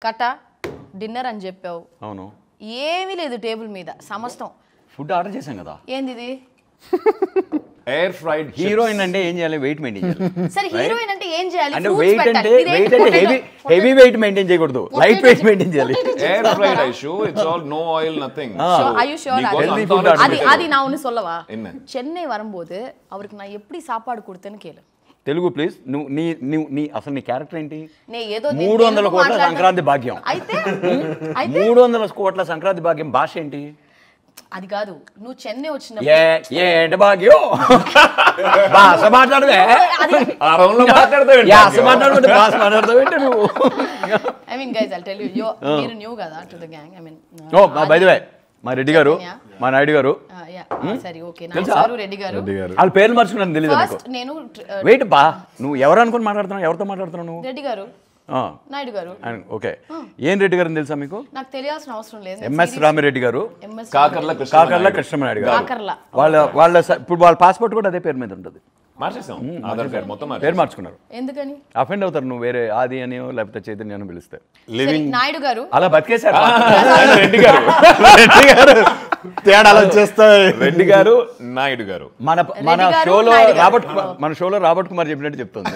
కట డిన్నర్ అని చెప్పావు. అవును. ఏమీ లేదు టేబుల్ మీద సమస్తం. ఫుడ్ ఆర్డర్ చేశాం కదా. ఏంది ఇది? Air fried. హీరోయిన్ అంటే ఏం చేయాలి? వెయిట్ మెయింటైన్ చేయాలి. సరే హీరోయిన్ అంటే ఏం చేయాలి? అంటే వెయిట్ అంటే హెవీ వెయిట్ మెయింటైన్ చేయకూడదు, లైట్ వెయిట్ మెయింటైన్ చేయాలి. Air fried Aishu, it's all no oil nothing. Are you sure? அது நான் ஒன்னு சொல்லவா? சென்னை வரும்போது அவருக்கு நான் எப்படி சாப்பாடு கொடுத்தேன்னு கேளு. తెలుగు ప్లీజ్. నీ అసలు నీ క్యారెక్టర్ ఏంటి? 300 కోట్ల సంక్రాంతి భాగ్యం. అయితే 300 కోట్ల సంక్రాంతి భాగ్యం భాష ఏంటి? అది కాదు, నువ్వు చెన్నై వచ్చినప్పుడు ఏంటి భాగ్యం భాష మాట్లాడవే? భాష మాట్లాడతావేంటి నువ్వు? I mean guys I'll tell you, మీరు న్యూ కదా to the gang. I mean by the way మా రెడ్డి గారు, మా నాయుడు గారు. సరే ఓకే, నాయుడు గారు, రెడ్డి గారు. వాళ్ళ పేర్లు మర్చుకున్నాను తెలియదు నాకు. నేను వెయిట్ బా, నువ్వు ఎవరు అనుకుని మాట్లాడుతున్నావు? ఎవరితో మాట్లాడుతున్నావు నువ్వు? రెడ్డి గారు, నాయుడు గారు. ఓకే, ఏం రెడ్డి గారు తెలుసా మీకు? నాకు తెలియాల్సిన అవసరం లేదు. ఎంఎస్ రామిరెడ్డి గారు, కాకర్ల కృష్ణమనాయుడు గారు. వాళ్ళ ఇప్పుడు వాళ్ళ పాస్పోర్ట్ కూడా అదే పేరు మీద ఉంటుంది. మార్చేసాం, ఆధార్ కార్డ్ మొత్తం పేరు మార్చుకున్నారు. ఎందుకని? అఫెండ్ అవుతారు నువ్వు వేరే ఆది అని లేకపోతే చైతన్య అని పిలిస్తే. నాయుడు గారు అలా బతికేశారు. రెడ్డి గారు, రెడ్డి గారు తేడాలు వచ్చేస్తాయి. రెడ్డి గారు, నాయుడు గారు. మన షోలో రాబర్ట్ కుమార్ చెప్పినట్టు చెప్తుంది.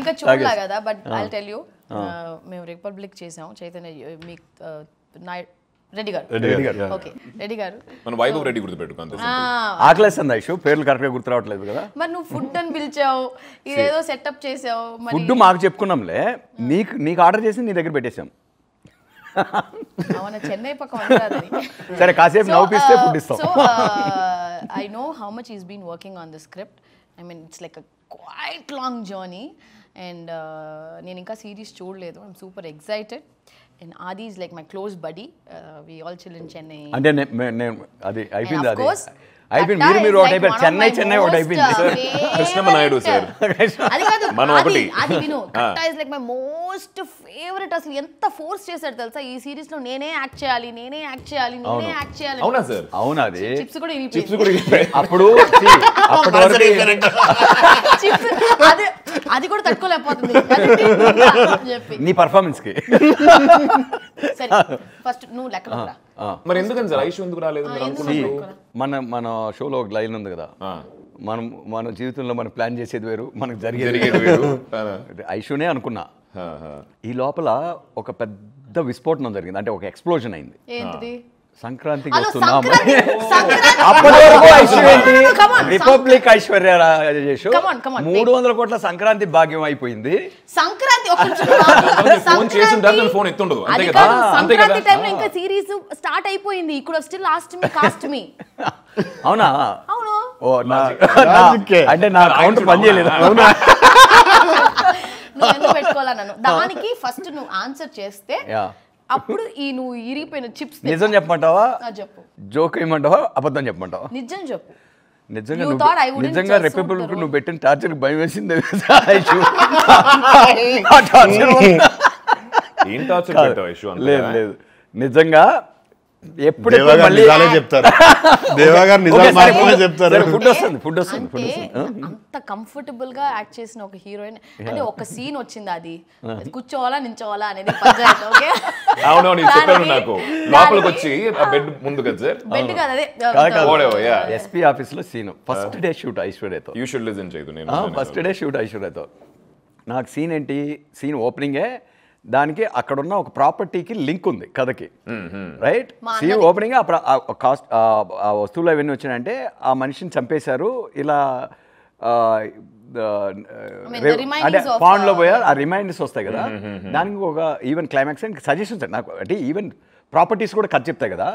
ఇంకా చూడలా కదా, బట్ ఐ టెల్ యూ, మేము రిపబ్లిక్ చేసాం చైతన్య మీ రెడ్డి గారు. ఓకే, రెడ్డి గారు. మన వైభవ్ రెడ్డి గుర్తుపెట్టుకో. ఆకలేస్తుంది ఐషు, పేర్లు కరెక్ట్ గా గుర్తు రావట్లేదు కదా. మరి నువ్వు ఫుడ్ అని పిలిచావు, ఇదేదో సెటప్ చేసావు. ఫుడ్ మాకు చెప్పుకున్నాంలే, నీకు ఆర్డర్ చేసి నీ దగ్గర పెట్టేసాం. అవునా, చెన్నై పక్క వంటరాదని. సరే కాసేపు నవ్వుపిస్తే ఫుడ్ ఇస్తాం. So I know how much is been working on the script. I mean it's like a quite long journey. And నేను ఇంకా సిరీస్ చూడలేదు. I'm super excited. And Adi is like my close buddy. We all chill in Chennai. అంటే అది అయిపోయింది. అది అయిపోయింది. మీరు ఒకటి అయిపోయారు. చెన్నై ఒకటి అయిపోయింది. కృష్ణమనాయుడు సార్, అది కాదు, మనం ఒకటి. అది విను, Katta is like my most favourite. అసలు ఎంత ఫోర్స్ చేశాడు తెలుసా ఈ సిరీస్ లో. నేనే యాక్ట్ చేయాలి. అవునా సార్? అవునా? అది చిప్స్ కూడా అప్పుడు అది కూడా తట్టుకోలేకపోతుంది నీ పర్ఫార్మెన్స్ కి. సరే ఫస్ట్ నువ్వు లెక్కలో రా. మరి ఎందుకని సార్ ఐషు ఎందుకు రాలేదు? మన షోలో ఒక లైన్ ఉంది కదా, మన జీవితంలో మనం ప్లాన్ చేసేది వేరు, మనకు జరిగేది వేరు. ఐషునే అనుకున్నా. ఈ లోపల ఒక పెద్ద విస్ఫోటనం జరిగింది, అంటే ఒక ఎక్స్ప్లోజన్ అయింది. ఏంటిది? సంక్రాంతికి వస్తున్నాం. అప్పటి వరకు రిపబ్లిక్ ఐశ్వర్య రాజేష్ 300 కోట్ల సంక్రాంతి భాగ్యం అయిపోయింది. సంక్రాంతి ఫోన్ ఎత్తుండదు. సంక్రాంతి టైంలో ఇంకా సిరీస్ స్టార్ట్ అయిపోయింది. ఇక్కడ స్టిల్ కాస్ట్ మీ. అవునా? అవును. అంటే నా కౌంటర్ పని చేయలేదు. అవునా? నువ్వు ఎందుకు పెట్టుకోవాలా నన్ను? దానికి ఫస్ట్ నువ్వు ఆన్సర్ చేస్తే అప్పుడు నువ్వు ఇరిగిపోయిన చిప్స్ నిజం చెప్పమంటావా? చెప్పు. జోక్ ఏమంటావా? అబద్ధం చెప్పమంటావా? నిజం చెప్పు. నిజంగా రిపబ్లిక్ నువ్వు పెట్టిన టార్చర్ భయం వేసింది. లేదు నిజంగా ఎప్పుడు చెప్తారు. ఫుడ్ వస్తుంది. అంత కంఫర్టబుల్ గా యాక్ట్ చేసిన ఒక హీరోయిన్ అంటే ఒక సీన్ వచ్చింది. అది కూర్చోవాలా నించోవాలా అనేది పంచాయతీ. ఓకే, అవునవును చెప్పారు నాకు. లోపలికి వచ్చి బెడ్ ముందు కదా సార్, బెడ్ కాదు అదే ఎస్పీ ఆఫీస్ లో సీన్. ఫస్ట్ డే షూట్ ఐశ్వర్యతో. యూ షుడ్ లిసన్ చేయదు. నేను ఫస్ట్ డే షూట్ ఐశ్వర్యతో. నాకు సీన్ ఏంటి? సీన్ ఓపెనింగే, దానికి అక్కడున్న ఒక ప్రాపర్టీకి లింక్ ఉంది కథకి. రైట్? సీన్ ఓపెనింగ్ ఆ వస్తువులు అవన్నీ వచ్చినాయంటే ఆ మనిషిని చంపేశారు ఇలా, అంటే పాండ్లో పోయారు, ఆ రిమైండర్స్ వస్తాయి కదా. దానికి ఒక ఈవెన్ క్లైమాక్స్ అండ్ సజెషన్స్ నాకు, అంటే ఈవెన్ ప్రాపర్టీస్ కూడా కథ చెప్తాయి కదా.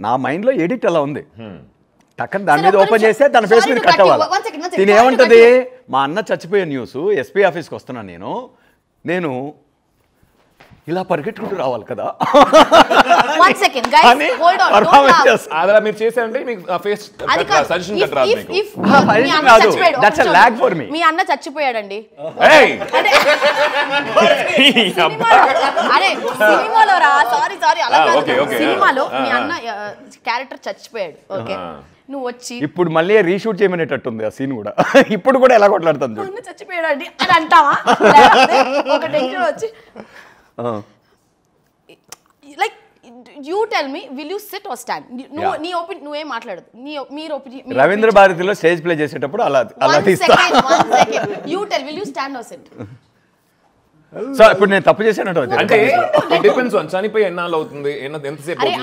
నా మైండ్లో ఎడిట్ అలా ఉంది. టక్కన దాని మీద ఓపెన్ చేస్తే తన ఫేస్ మీద కట్ అవ్వాలి. దీని ఏమంటది? మా అన్న చచ్చిపోయే న్యూస్, ఎస్పీ ఆఫీస్కి వస్తున్నాను నేను ఇలా పరిగెట్టుకుంటూ రావాలి కదా. మీరు చేశారంటే మీ అన్న చచ్చిపోయాడండి. అరే సినిమాలో రా, సారీ సినిమాలో మీ అన్న క్యారెక్టర్ చచ్చిపోయాడు. ఓకే, నువ్వు వచ్చి ఇప్పుడు మళ్ళీ రీషూట్ చేయమనేటట్టుంది ఆ సీన్ కూడా. ఇప్పుడు కూడా ఎలా కొట్లాడుతుంది? చచ్చిపోయాడండి అని అంటావా? ఒక టెన్షన్ వచ్చి like you tell me will you sit or stand నీ ఒపీనియన్ నువ్వేం మాట్లాడదు మీరు ఒపీనియన్ రవీంద్ర భారతిలో స్టేజ్ ప్లే చేసేటప్పుడు అలా తీస్తా. You tell will you stand or sit. So ఇప్పుడు నేను తప్పు చేశానంటే అంటే డిపెండ్స్ ఆన్ చనిపోయి ఎన్నాళ్ళు అవుతుంది ఎంతసేపు అరే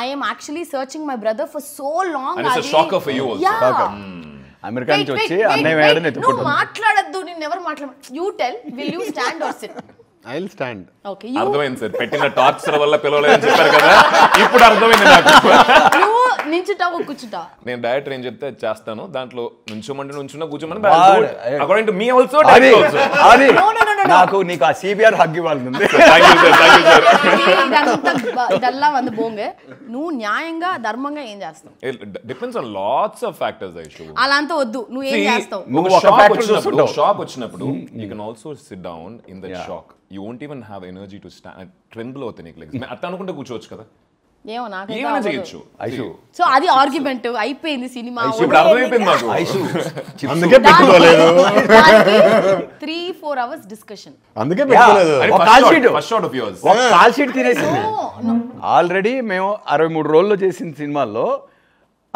I am actually searching my brother for so long. And it's a shocker for you also. Yeah. America నుంచి వచ్చి అన్నయ్య వేయడం నువ్వు ఎత్తుకుంటాను. మాట్లాడద్దు, నేను ఎవరు మాట్లాడ. You tell will you stand or sit. I will stand. Okay అర్థమైంది సార్, పెట్టిన టార్చర్ వల్ల పిలవలేదని చెప్పారు కదా, ఇప్పుడు అర్థమైంది నాకు. నువ్వు నించుంటావు కూర్చుంటావు. నేను డైరెక్టర్ ఏం చెప్తే చేస్తాను, దాంట్లో నుంచోమంటే నుంచున్నా కూర్చోమని వాడు- అకార్డింగ్ టు మీ ఆల్సో. అది అది No. నాకు నీకు ఆ సిబిఆర్ హగ్ ఇవ్వాలని ఉంది. ఇదల్లా వంద బోంగే. నువ్వు న్యాయంగా ధర్మంగా ఏం చేస్తావు? Depends on lots of factors Aishu. అలా అంతా వద్దు, నువ్వు ఏం చేస్తావు? నువ్వు ఒక factor చూస్తుంటావు. షాక్ వచ్చినప్పుడు you can also SIT down in that shock. You won't even have energy to stand. Tremble అవుతాయి నీకు లెగ్స్. అట్లా అనుకుంటే కూర్చోవచ్చు కదా, ఏమో నాకు ఏమైనా చేయొచ్చు. ఐషు సో అది ఆర్గ్యుమెంట్ అయిపోయింది సినిమా. ఇప్పుడు అర్థమైపోయింది నాకు. ఐషు అందుకే పెట్టుకోలేదు. 3-4 hours డిస్కషన్. అందుకే పెట్టుకోలేదు. ఒక call sheet first shot of yours. ఒక కాల్ షీట్ తినేసింది. ఆల్రెడీ మేము 63 రోజుల్లో చేసిన సినిమాల్లో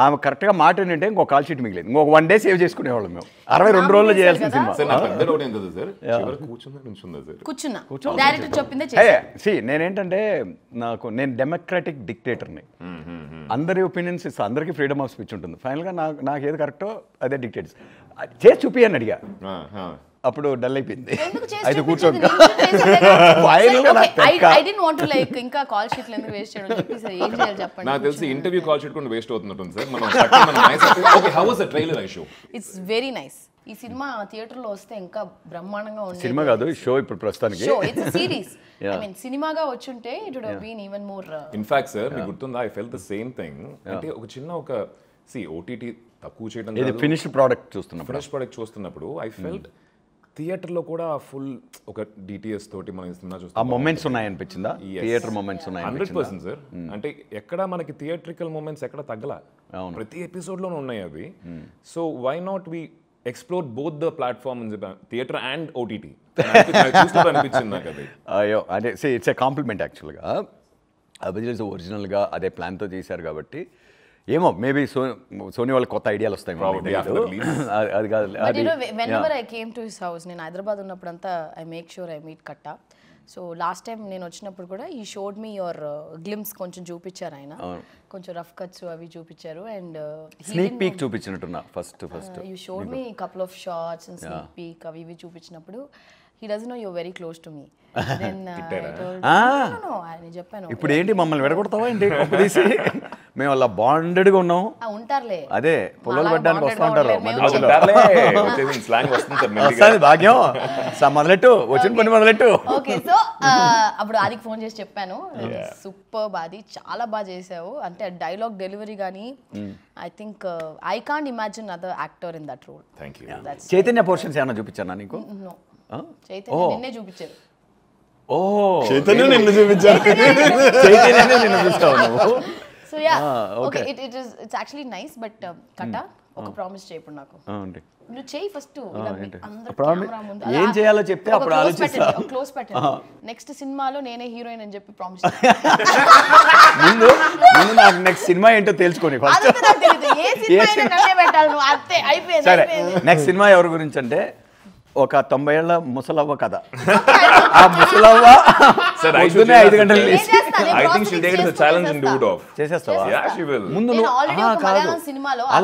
ఆమె కరెక్ట్గా మాట ఏంటంటే ఇంకొక కాల్ షీట్ మిగిలేదు. ఇంకొక 1 day సేవ్ చేసుకునేవాళ్ళం మేము. 62 రోజుల్లో చేయాల్సిన సినిమా. సార్ నా పెద్ద డౌట్ ఏం కదా సార్, చివరి కూర్చుందా నుంచుందా సార్? కూర్చున్నా డైరెక్టర్ చెప్పిందే చేసా. నేనేంటంటే నేను డెమోక్రాటిక్ డిక్టేటర్ని. అందరి ఒపీనియన్స్ ఇస్తా, అందరికీ ఫ్రీడమ్ ఆఫ్ స్పీచ్ ఉంటుంది. ఫైనల్గా నాకు ఏది కరెక్టో అదే డిక్టేట్స్ చేసి చూపి అని అడిగా. అప్పుడు డల్ అయిపోయింది. ఎందుకు చేసి అయితే చూపించదు? I didn't want to like ఇంకా కాల్ షీట్లు ఎందుకు వేస్ట్ చేయడం చెప్పి సార్ ఏం చేయాలి చెప్పండి. నాకు తెలిసి ఇంటర్వ్యూ కాల్ షీట్ కూడా వేస్ట్ అవుతున్నట్టుంది సార్. మనం okay, how was the trailer I show? It's very nice. ఈ సినిమా థియేటర్ లో వస్తే ఇంకా బ్రహ్మాండంగా ఉంది. సినిమా కాదు, షో ఇప్పుడు ప్రస్తుతానికి. Show it's series. I mean సినిమాగా వచ్చుంటే it would have been even more. In fact sir మీకు గుర్తుందా, I felt the same thing. అంటే ఒక చిన్న ఓటీటీ తక్కువ చేయడం ఇది ఫినిష్డ్ ప్రోడక్ట్ చూస్తున్నప్పుడు, ఫినిష్ ప్రోడక్ట్ చూస్తున్నప్పుడు ఐ ఫెల్ట్ థియేటర్లో కూడా ఫుల్ ఒక డిటిఎస్ తోటి మనం సినిమా ఆ చూస్తాం. మొమెంట్స్ ఉన్నాయనిపించిందా? Theatre moments 100% sir. అంటే ఎక్కడ మనకి థియేట్రికల్ మూమెంట్స్ ఎక్కడ తగ్గల, ప్రతి ఎపిసోడ్లోనూ ఉన్నాయి అవి. So why not we explore both the platform theatre and OTT అనిపించింది నాకు అది. అయ్యో అంటే ఇట్స్ ఏ కాంప్లిమెంట్ యాక్చువల్గా. అభిజిత్ ఒరిజినల్గా అదే ప్లాన్తో చేశారు కాబట్టి ఏమో మేబీ సోనీ వాళ్ళకి కొత్త ఐడియాలు వస్తాయి. అది కాదు. But you know, whenever I came to his house, నేను హైదరాబాద్ ఉన్నప్పుడంతా I make sure I meet Katta. So last time నేను వచ్చినప్పుడు కూడా ఈ షోడ్ మీ యువర్ గ్లిమ్స్ కొంచెం చూపించారు ఆయన, కొంచెం రఫ్ కట్స్ అవి చూపించారు. అండ్ స్నీక్ పీక్ చూపించినట్టున్నా first you showed me couple of shorts and sneak peek అవి ఇవి చూపించినప్పుడు he doesn't know you're very close to me. Then I told no I చెప్పాను ఇప్పుడు ఏంటి మమ్మల్ని విడగొడతావా ఏంటి తీసి మేము అలా బాండెడ్గా ఉన్నాం. ఉంటారులే అదే పొలాలు పడ్డానికి వస్తూ ఉంటారు భాగ్యం మొదలెట్టు వచ్చిన పని మొదలెట్టు. ఓకే సో అప్పుడు ఆదికి ఫోన్ చేసి చెప్పాను, సూపర్ అది చాలా బాగా చేసావు అంటే డైలాగ్ డెలివరీ కానీ I think I can't imagine other actor in that role. Thank you. Chaitanya portions ఏమన్నా చూపించానా నీకు? చైతన్య నిన్నే చూపించారు. ఓ చైతన్య నిన్ను చూపించారు. చైతన్యనే నిన్ను చూస్తావు నువ్వు. So yeah okay it's actually nice. But కట్ట ఒక ప్రామిస్ చేయప్పుడు నాకు నువ్వు చేయి ఫస్ట్ ఏం చేయాలో చెప్తే అప్పుడు ఆలోచిస్తా. క్లోజ్ పెట్టండి. నెక్స్ట్ సినిమాలో నేనే హీరోయిన్ అని చెప్పి ప్రామిస్. ముందు నాకు నెక్స్ట్ సినిమా ఏంటో తెలుసుకొని ఫస్ట్. సరే నెక్స్ట్ సినిమా ఎవరి గురించి అంటే ఒక 90 ఏళ్ల ముసలవ్వ కథ. ఆ ముసలవ్వ 5 గంటలు చేసేస్తావా? ముందు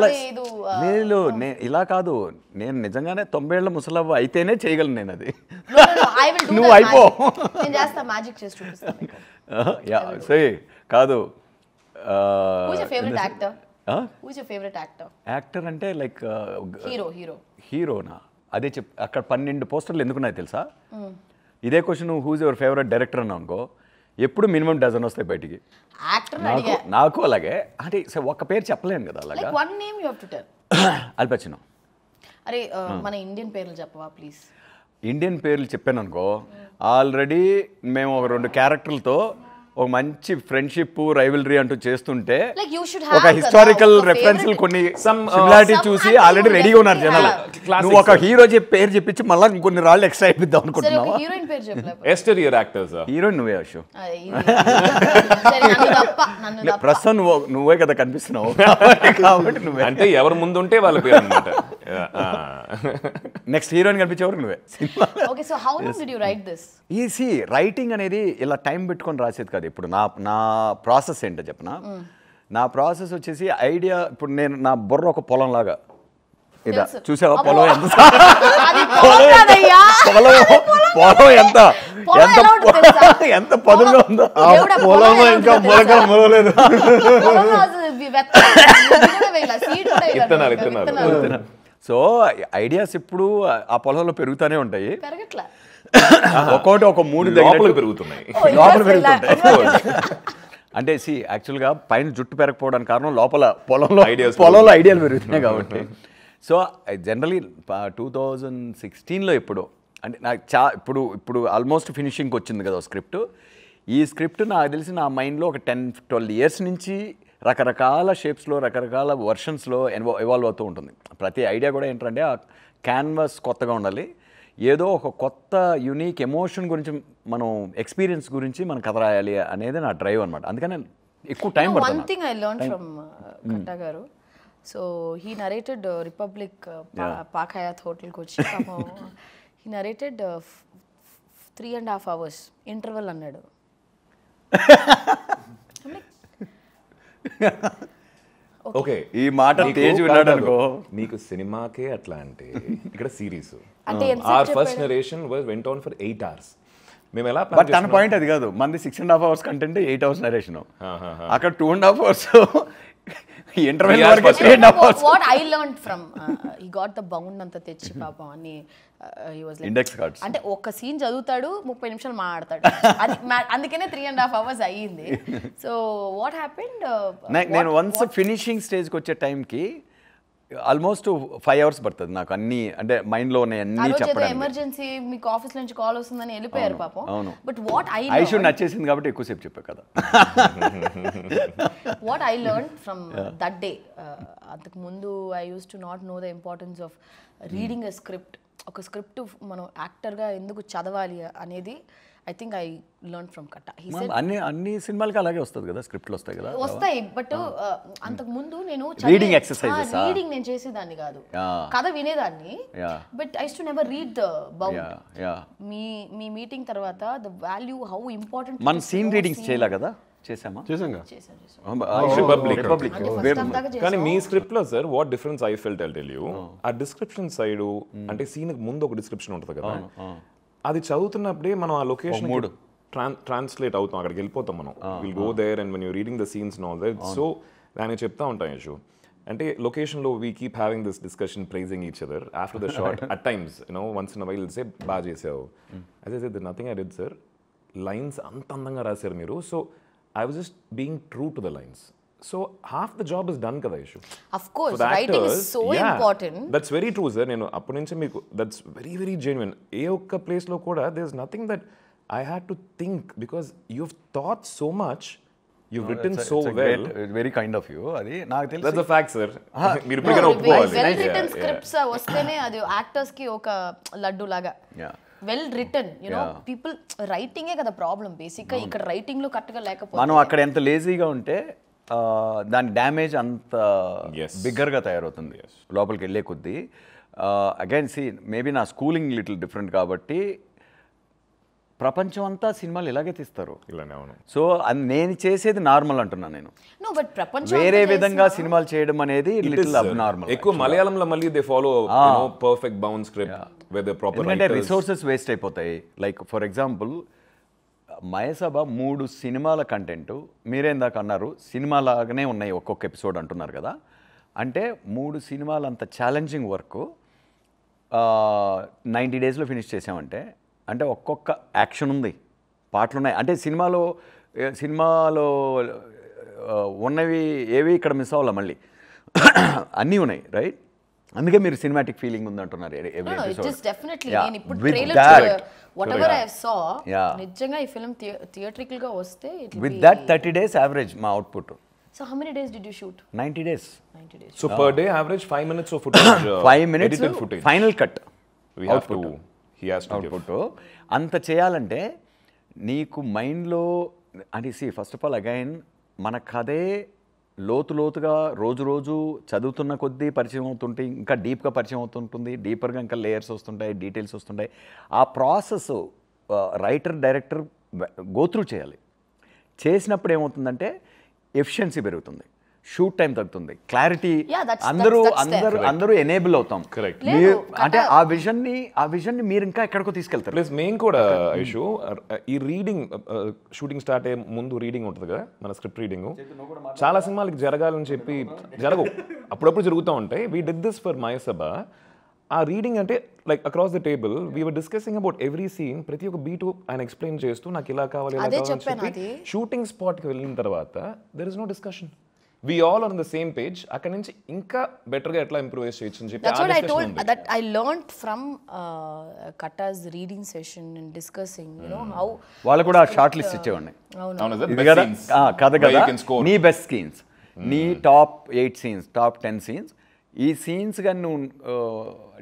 లేదు ఇలా కాదు, నేను నిజంగానే 90 ఏళ్ల ముసలవ్వ అయితేనే చేయగలను నేను అది. నువ్వు అయిపో సరే కాదు. యాక్టర్ అంటే లైక్ హీరోనా? అదే అక్కడ 12 పోస్టర్లు ఎందుకున్నాయి తెలుసా? ఇదే question who's your favourite director అన్నా అనుకో ఎప్పుడు మినిమం డజన్ వస్తాయి బయటికి. నాకు అలాగే అంటే ఒక్క పేరు చెప్పలేను కదా అలాగా. అల్ పచినో. అరే మన ఇండియన్ పేర్లు చెప్పవా ప్లీజ్? ఇండియన్ పేర్లు చెప్పాను అనుకో ఆల్రెడీ మేము ఒక 2 క్యారెక్టర్లతో ఒక మంచి ఫ్రెండ్షిప్ రైవలరీ అంటూ చేస్తుంటే Like you should ఒక have హిస్టారికల్ కదా, ఒక రెఫరెన్స్ favorite- కొన్ని Some, సిమిలారిటీ some చూసి actor ఆల్రెడీ will రెడీగా ఉన్నారు definitely జనాలు. have. Classics, నువ్వు ఒక sir. హీరో పేరు చెప్పించి మళ్ళీ ఇంకొన్ని రాళ్ళు ఎక్స్ట్రా అయిపోద్దాం సరే అనుకుంటున్నావా? ఒక హీరోయిన్ పేరు చెప్పలేదు ఎస్టరియర్ యాక్టర్స్ హీరోయిన్ నువ్వే అశు. సరే నన్ను తప్ప ప్రస్తుతం నువ్వే కదా కనిపిస్తున్నావు కాబట్టి నువ్వే. అంటే ఎవరు ముందు ఉంటే వాళ్ళ పేరు అనమాట. నెక్స్ట్ హీరోయిన్ కనిపించేవారు నువ్వే cinema. Okay so how long did you right this? EC writing అనేది ఇలా టైం పెట్టుకొని రాసేది కాదు. ఇప్పుడు నా ప్రాసెస్ ఏంటో చెప్పనా? నా ప్రాసెస్ వచ్చేసి ఐడియా, ఇప్పుడు నేను నా బుర్ర ఒక పొలం లాగా ఇదా తెలుసు. చూసావా అబ్బో. పొలం ఎంత అది పొలం కాదయ్యా. పొలం ఎంత పొలం ఎంత ఎలా ఉంటుంది తెలుసా? ఎంత పదులుగా ఉందో. దేవుడా, పొలం పొలం ఎలా ఇంకా ఉంటుంది మొలకలు తెలుసా? మొలవలేదు. పొలంలో అసలు ఇది కూడా వేయాల, seed కూడా వేయాల. విత్తనాలు. విత్తనాలు. సో ఐడియాస్ ఇప్పుడు ఆ పొలంలో పెరుగుతూనే ఉంటాయి. పెరగట్లా. ఒక్కోటి ఒక మూడు లోపలికి పెరుగుతున్నాయి. లోపల పెరుగుతుంటాయి. అంటే యాక్చువల్గా పైన జుట్టు పెరగకపోవడానికి కారణం లోపల పొలంలో ఐడియాలు పెరుగుతున్నాయి కాబట్టి. సో జనరలీ 2016లో ఎప్పుడో అంటే నాకు ఇప్పుడు ఆల్మోస్ట్ ఫినిషింగ్కి వచ్చింది కదా స్క్రిప్ట్. ఈ స్క్రిప్ట్ నాకు తెలిసి నా మైండ్లో ఒక 10-12 ఇయర్స్ నుంచి రకరకాల షేప్స్లో రకరకాల వర్షన్స్లో ఎవాల్వ్ అవుతూ ఉంటుంది. ప్రతి ఐడియా కూడా ఏంటంటే ఆ క్యాన్వాస్ కొత్తగా ఉండాలి, ఏదో ఒక కొత్త యూనిక్ ఎమోషన్ గురించి మనం ఎక్స్పీరియన్స్ గురించి మనం కథ రాయాలి అనేది నా డ్రైవ్ అనమాట. అందుకని ఎక్కువ టైం వన్ పడుతుంది. థింగ్ ఐ లెర్న్ ఫ్రమ్ కట్టా గారు. సో హీ నరేటెడ్ రిపబ్లిక్ పాఖయాత్ హోటల్కి వచ్చి హీ నరేటెడ్ 3.5 hours ఇంటర్వెల్ అన్నాడు. ఓకే, ఈ మాట తేజ్ విన్నాడు అనుకో. నీకు సినిమాకే అట్లా అంటే ఇక్కడ సిరీస్. అంటే our first narration went on for 8 hours. మేము ఎలా బట్ తన పాయింట్ అది కాదు. మంది 6.5 hours కంటెంట్ 8 hours నరేషన్, అక్కడ 2.5 hours ఇంటర్వెల్ వరకు 3.5 hours. What I learn from he got the bound అంతా తెచ్చి పాపం అని he was like index cards అంటే ఒక సీన్ చదువుతాడు 30 నిమిషాలు మాట్లాడతాడు. అది అందుకనే 3.5 hours అయ్యింది. సో వాట్ హ్యాపెండ్, నేను వన్స్ ఫినిషింగ్ స్టేజ్కి వచ్చే టైంకి ఆల్మోస్ట్ 5 hours పడుతుంది నాకు అన్ని అంటే మైండ్లో ఉన్నాయి అన్ని చెప్పడానికి. ఎమర్జెన్సీ మీకు ఆఫీస్ నుంచి కాల్ వస్తుందని వెళ్ళిపోయారు పాపం. అవును. బట్ వాట్ ఐ షుడ్ నచ్చేసింది కాబట్టి ఎక్కువసేపు చెప్పా కదా. What I learn from that day, అంతకు ముందు I use to not know the importance of reading a script. ఒక స్క్రిప్ట్ మనం యాక్టర్గా ఎందుకు చదవాలి అనేది I think I learn from Katta. అన్ని సినిమాలకి అలాగే వస్తుంది కదా, స్క్రిప్ట్లు వస్తాయి కదా. వస్తాయి బట్ అంతకు ముందు నేను రీడింగ్ ఎక్సర్సైజెస్ రీడింగ్ నేను చేసేదాన్ని కాదు, కథ వినేదాన్ని. But I to never read the bound. Me meeting తర్వాత ద వాల్యూ హౌ ఇంపార్టెంట్. మన సీన్ రీడింగ్స్ చేయలే కదా, చేసామా? రిపబ్లిక్. కానీ మీ స్క్రిప్ట్ లో sir what difference I felt I'll tell you, ఆ డిస్క్రిప్షన్ సైడ్ అంటే సీన్ ముందు ఒక డిస్క్రిప్షన్ ఉంటుంది కదా, అది చదువుతున్నప్పుడే మనం ఆ లొకేషన్ ట్రాన్స్లేట్ అవుతాం, అక్కడికి వెళ్ళిపోతాం మనం. Will go there and when you reading the scenes and all that. So దానికి చెప్తా ఉంటాం యశు, అంటే లొకేషన్లో we keep having this discussion praising each other after the shot. At times once in while say బాగా చేసావు, అదే nothing I did sir, lines అంత అందంగా రాశారు మీరు. So I was just being true to the lines. So half the job is done kada issue. Of course, writing is so important. That's very true sir. Nenu appu nunchi meeku that's very very genuine. Ee okka place lo kuda there's nothing that I had to think because you've thought so much, you've written so well. Very kind of you. Adi నాకు తెలుసు. That's a fact sir. మీరు ఇప్పటికైనా ఒప్పుకోవాలి. Well written scripts వస్తేనే అది actors కి ఒక లడ్డు లాగా. వెల్ రిటర్న్ పీపుల్ రైటింగే కదా ప్రాబ్లం బేసిక్గా. ఇక్కడ రైటింగ్ లో కరెక్ట్గా లేకపోతే మనం అక్కడ ఎంత లేజీగా ఉంటే దాని డ్యామేజ్ అంత బిగ్గర్గా తయారవుతుంది లోపలికి వెళ్ళే కొద్దీ. అగైన్ సి మేబీ నా స్కూలింగ్ లిటిల్ డిఫరెంట్ కాబట్టి ప్రపంచం అంతా సినిమాలు ఇలాగే తీస్తారు. సో నేను చేసేది నార్మల్ అంటున్నాను నేను. వేరే విధంగా సినిమాలు చేయడం అనేది లిటిల్ అబ్నార్మల్. ఎక్కువ మలయాళంలో మళ్ళీ they follow perfect bound script with the proper అంటే రిసోర్సెస్ వేస్ట్ అయిపోతాయి. లైక్ ఫర్ ఎగ్జాంపుల్ మయసభ 3 సినిమాల కంటెంట్ మీరేందాక అన్నారు సినిమాలాగానే ఉన్నాయి ఒక్కొక్క ఎపిసోడ్ అంటున్నారు కదా. అంటే 3 సినిమాలు అంత ఛాలెంజింగ్ వర్క్ 90 daysలో ఫినిష్ చేసామంటే అంటే ఒక్కొక్క యాక్షన్ ఉంది, పాటలు ఉన్నాయి. అంటే సినిమాలో ఉన్నవి ఏవి ఇక్కడ మిస్ అవ్వాలి, మళ్ళీ అన్నీ ఉన్నాయి రైట్. అందుకే మీరు సినిమాటిక్ ఫీలింగ్ ఉంది అంటున్నారు every No, it episode. is definitely. Yeah. నేను ఇప్పుడు With trailer that- whatever I saw, Yeah. నిజంగా ఈ ఫిల్మ్ థియేట్రికల్ గా వస్తే it will with be. That 30 days average మా output So how many days did you shoot? 90 days 90 days. So per day average 5 minutes of footage. 5 minutes edited footage. Final cut We have to. He has to give. Output అంత చేయాలంటే నీకు మైండ్లో అని first of all again మన కథే లోతుగా రోజు చదువుతున్న కొద్దీ పరిచయం అవుతుంటే ఇంకా డీప్గా పరిచయం అవుతుంటుంది, డీపర్గా ఇంకా లేయర్స్ వస్తుంటాయి, డీటెయిల్స్ వస్తుంటాయి. ఆ ప్రాసెస్ రైటర్ డైరెక్టర్ గోత్రూ చేయాలి. చేసినప్పుడు ఏమవుతుందంటే ఎఫిషియన్సీ పెరుగుతుంది, షూట్ టైం తగ్గుతుంది, క్లారిటీ, Yeah, that's అందరూ ఎనేబుల్ అవుతాం. Correct. అంటే ఆ విజన్ని మీరు ఇంకా ఎక్కడికో తీసుకెళ్తారు. ప్లస్ మేము కూడా ఐషు ఈ రీడింగ్ షూటింగ్ స్టార్ట్ అయ్యే ముందు రీడింగ్ ఉంటుంది కదా, మన స్క్రిప్ట్ రీడింగ్ చాలా సినిమాలకి జరగాలని చెప్పి జరగవు, అప్పుడప్పుడు జరుగుతూ ఉంటాయి. We did this for Mayasabha. ఆ రీడింగ్ అంటే like across the table we were discussing about every scene, ప్రతి ఒక్క బీటు ఆయన ఎక్స్ప్లెయిన్ చేస్తూ నాకు ఇలా కావాలి ఇలా కావాలి. షూటింగ్ స్పాట్కి వెళ్ళిన తర్వాత there is no discussion, we all are on the same page. అక్కడ నుంచి ఇంకా బెటర్ గా ఎట్లా ఇంప్రూవైజ్ చేయొచ్చు అని చెప్పి That's what I told, that I learned from Katta's reading session and discussing, you know, how వాళ్ళు కూడా షార్ట్ లిస్ట్ ఇచ్చేవాడిని. ఇది కదా కథ కదా, నీ బెస్ట్ సీన్స్, నీ టాప్ 8 సీన్స్, టాప్ 10 సీన్స్, ఈ సీన్స్ కానీ నువ్వు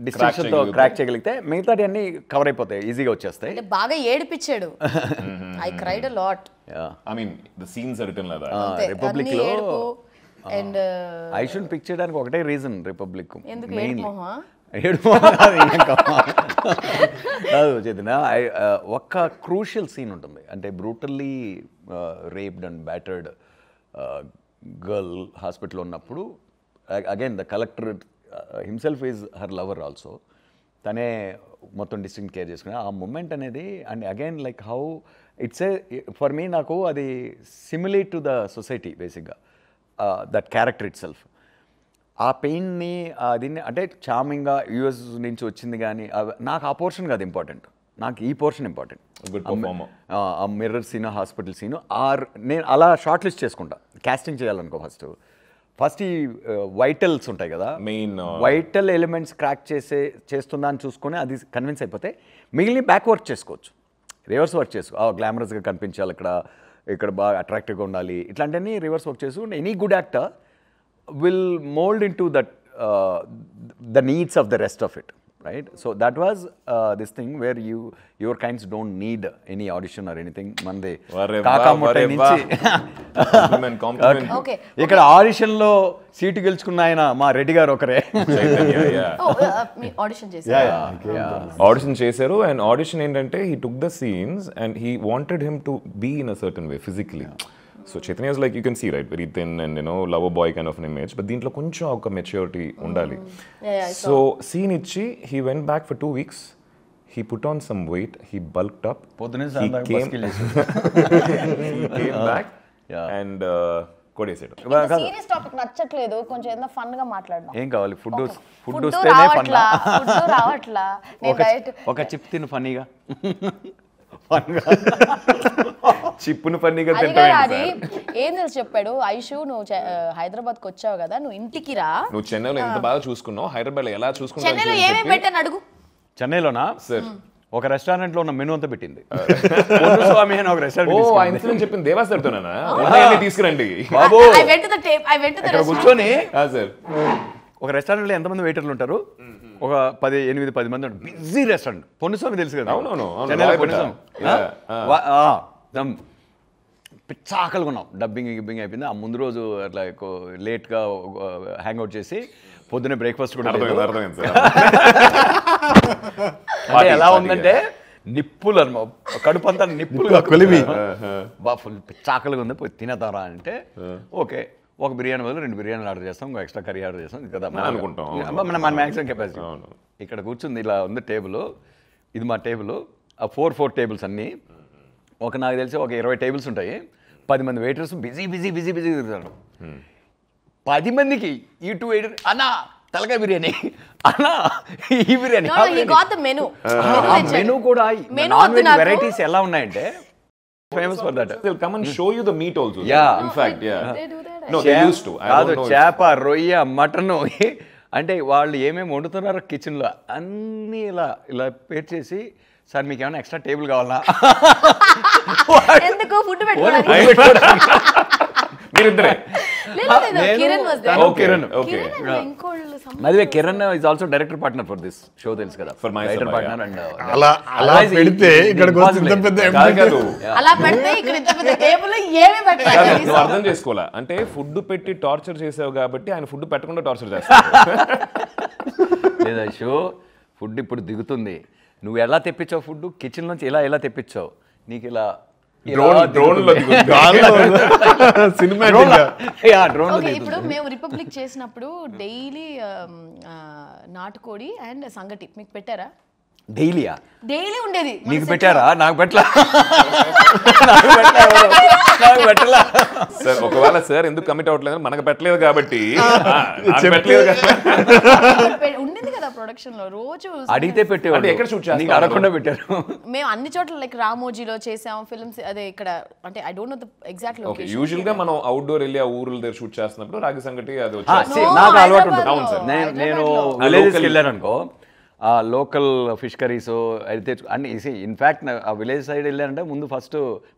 డిస్టింక్షన్తో క్రాక్ చేయగలిగితే మిగతాటి అన్ని కవర్ అయిపోతాయి, ఈజీగా వచ్చేస్తాయి. అంటే బాగా ఏడిపించాడు. I cried a lot. I mean the scenes are written like that. Republic లో and ఐ షుడ్ పిక్ చేయడానికి ఒకటే రీజన్, రిపబ్లిక్ ఎందుకు ఏడుమోహమా? కాదు చేతిన ఒక్క క్రూషియల్ సీన్ ఉంటుంది, అంటే brutally raped and battered girl హాస్పిటల్లో ఉన్నప్పుడు again the collector himself is her lover also, తనే మొత్తం డిస్ట్రిక్ట్ కేర్ చేసుకుని ఆ మూమెంట్ అనేది. And again like how it's A for me, నాకు అది సిమిలేట్ టు ద సొసైటీ బేసిక్గా, దట్ క్యారెక్టర్ ఇట్ సెల్ఫ్. ఆ పెయిన్ని దీన్ని అంటే చామింగ్గా యూఎస్ నుంచి వచ్చింది కానీ నాకు ఆ పోర్షన్ కాదు ఇంపార్టెంట్, నాకు ఈ పోర్షన్ ఇంపార్టెంట్. ఆ మిర్రర్ సీను, హాస్పిటల్ సీను, నేను అలా షార్ట్ లిస్ట్ చేసుకుంటా. క్యాస్టింగ్ చేయాలనుకో ఫస్ట్ ఈ వైటల్స్ ఉంటాయి కదా, మెయిన్ వైటల్ ఎలిమెంట్స్ క్రాక్ చేస్తుందా అని చూసుకొని అది కన్విన్స్ అయిపోతే మిగిలిన బ్యాక్ వర్క్ చేసుకోవచ్చు, రివర్స్ వర్క్ చేసుకో, గ్లామరస్గా కనిపించాలి, ఇక్కడ బాగా అట్రాక్టివ్గా ఉండాలి, ఇట్లాంటివన్నీ రివర్స్ వర్క్ చేసుకుంటే any good actor will mould in to that the needs of the rest of it, right? So that was this thing where your kinds don't need any audition or anything. Mande kaka motta nunchi Okay. ikkada audition lo seat geluchukunna ayana ma reddy garu okare me audition chesaru. Audition chesaru, and audition endante he took the scenes and he wanted him to be in a certain way physically. So Chaitanya is like, you can see, right, very thin and, you know, lover boy kind of an image, but దీంట్లో కొంచెం ఒక maturity ఉండాలి. So scene ఇచ్చి he went back for 2 weeks, he put on some weight, he bulked up, he came back and కొడేసాడు. Serious topic నచ్చట్లేదు, కొంచెం ఏదైనా fun గా మాట్లాడదాం. ఏం కావాలి? ఫుడ్ వస్తేనే ఫన్. ఫుడ్ రావట్లా, నేను డైరెక్ట్ ఒక చిప్ తిను ఫన్నీగా. చిప్పును ఫన్నీగా అది ఏం తెలుసు చెప్పాడు ఐషు, నువ్వు హైదరాబాద్కి వచ్చావు కదా, నువ్వు ఇంటికి రా, నువ్వు చెన్నైలో ఎంత బాగా చూసుకున్నావు, హైదరాబాద్ లో ఎలా చూసుకున్నావు, చెన్నైలో ఏమేమి పెట్టాను అడుగు. చెన్నైలోనా సార్ ఒక రెస్టారెంట్ లో ఉన్న మెనూ అంతా పెట్టింది స్వామి అని ఒక రెస్టారెంట్ చెప్పింది దేవాస్తాడుతున్నా తీసుకురండి ఇక్కడ కూర్చొని. ఒక రెస్టారెంట్ లో ఎంతమంది వెయిటర్లు ఉంటారు? ఒక 8-10 మంది ఉంటారు. Busy restaurant. పొన్నుస్వామి తెలుసు కదా, పిచ్చా ఆకలిగా ఉన్నాం. డబ్బింగ్ అయిపోయింది. ఆ ముందు రోజు అట్లా లేట్గా హ్యాంగ్ అవుట్ చేసి పొద్దున్నే బ్రేక్ఫాస్ట్ కూడా అంటే ఎలా ఉందంటే నిప్పులు అన్న కడుపు అంతా నిప్పులుగా కొలిమి బా ఫుల్ చాకలిగా ఉంది, పోయి తినేతారా అంటే ఓకే, ఒక బిర్యానీ బదులు 2 బిర్యానీలు ఆర్డర్ చేస్తాం, ఇంకో ఎక్స్ట్రా కర్రీ ఆర్డర్ చేస్తాం కదా అనుకుంటాం. మన మ్యాక్సిమం కెపాసిటీ. ఇక్కడ కూర్చుంది, ఇలా ఉంది టేబుల్, ఇది మా టేబుల్. ఆ 4 టేబుల్స్ అన్నీ ఒక నాకు తెలిసి ఒక 20 టేబుల్స్ ఉంటాయి. 10 మంది వెయిటర్స్ బిజీ తిరుగుతారు. 10 మందికి ఈ 2 వెయిటర్ అన్నా తలకాయ బిర్యానీ, అన్నా ఈ బిర్యానీ. మెనూ కూడా నాన్ వెజ్ వెరైటీస్ ఎలా ఉన్నాయంటే famous for that. They'll come and show you the meat also. Yeah. In fact, yeah. They do that. No, they used to. కాదు, చేప, రొయ్య, మటన్, అంటే వాళ్ళు ఏమేమి వండుతున్నారో కిచెన్లో అన్నీ ఇలా పేర్చేసి సార్ మీకు ఏమైనా ఎక్స్ట్రా టేబుల్ కావాలా ఎందుకు ఫుడ్ పెట్టుకోవడానికి మీరిద్దరే మధ్య Kiran is also director partner for this show తెలుసు కదా For my writer cinema, partner and అలా పెడితే ఇక్కడికి వచ్చి ఇంత పెద్ద కాదు అలా పెడితే ఇక్కడ ఇంత పెద్ద టేబుల్ ఏమీ పెట్టాలి నువ్వు అర్థం చేసుకోవాలా అంటే ఫుడ్ పెట్టి టార్చర్ చేసావు కాబట్టి ఆయన ఫుడ్ పెట్టకుండా టార్చర్ చేస్తావు లేదా షో ఫుడ్ ఇప్పుడు దిగుతుంది నువ్వు ఎలా తెప్పించావు ఫుడ్ కిచెన్ నుంచి ఎలా తెప్పించావు నీకు ఇలా ఓకే ఇప్పుడు మేము రిపబ్లిక్ చేసినప్పుడు డైలీ నాటుకోడి అండ్ సంగటి మీకు పెట్టారా డైలీయా డైలీ ఉండేది నీకు పెట్టారా నాకు పెట్టలా సార్ ఒకవేళ సార్ ఎందుకు కమిట్ అవ్వట్లేదు మనకు పెట్టలేదు కాబట్టి ఉండింది కదా ప్రొడక్షన్ లో రోజు అడిగితే పెట్టేవాడు ఎక్కడ షూట్ చేస్తారు నీకు అడగకుండా పెట్టారు మేము అన్ని చోట్ల లైక్ రామోజీలో చేసాం ఫిల్మ్స్ అదే ఇక్కడ అంటే I don't know the exact location usual గా మనం అవుట్డోర్ వెళ్ళి ఆ ఊర్ల దగ్గర షూట్ చేస్తున్నప్పుడు రాగి సంగటి అది నాకు అలవాటు ఉంటుంది అవును సార్. నేను విలేజెస్కి వెళ్ళాను అనుకో ఆ లోకల్ ఫిష్ కర్రీస్ అయితే అన్ని ఇన్ఫ్యాక్ట్ ఆ విలేజ్ సైడ్ వెళ్ళానంటే ముందు ఫస్ట్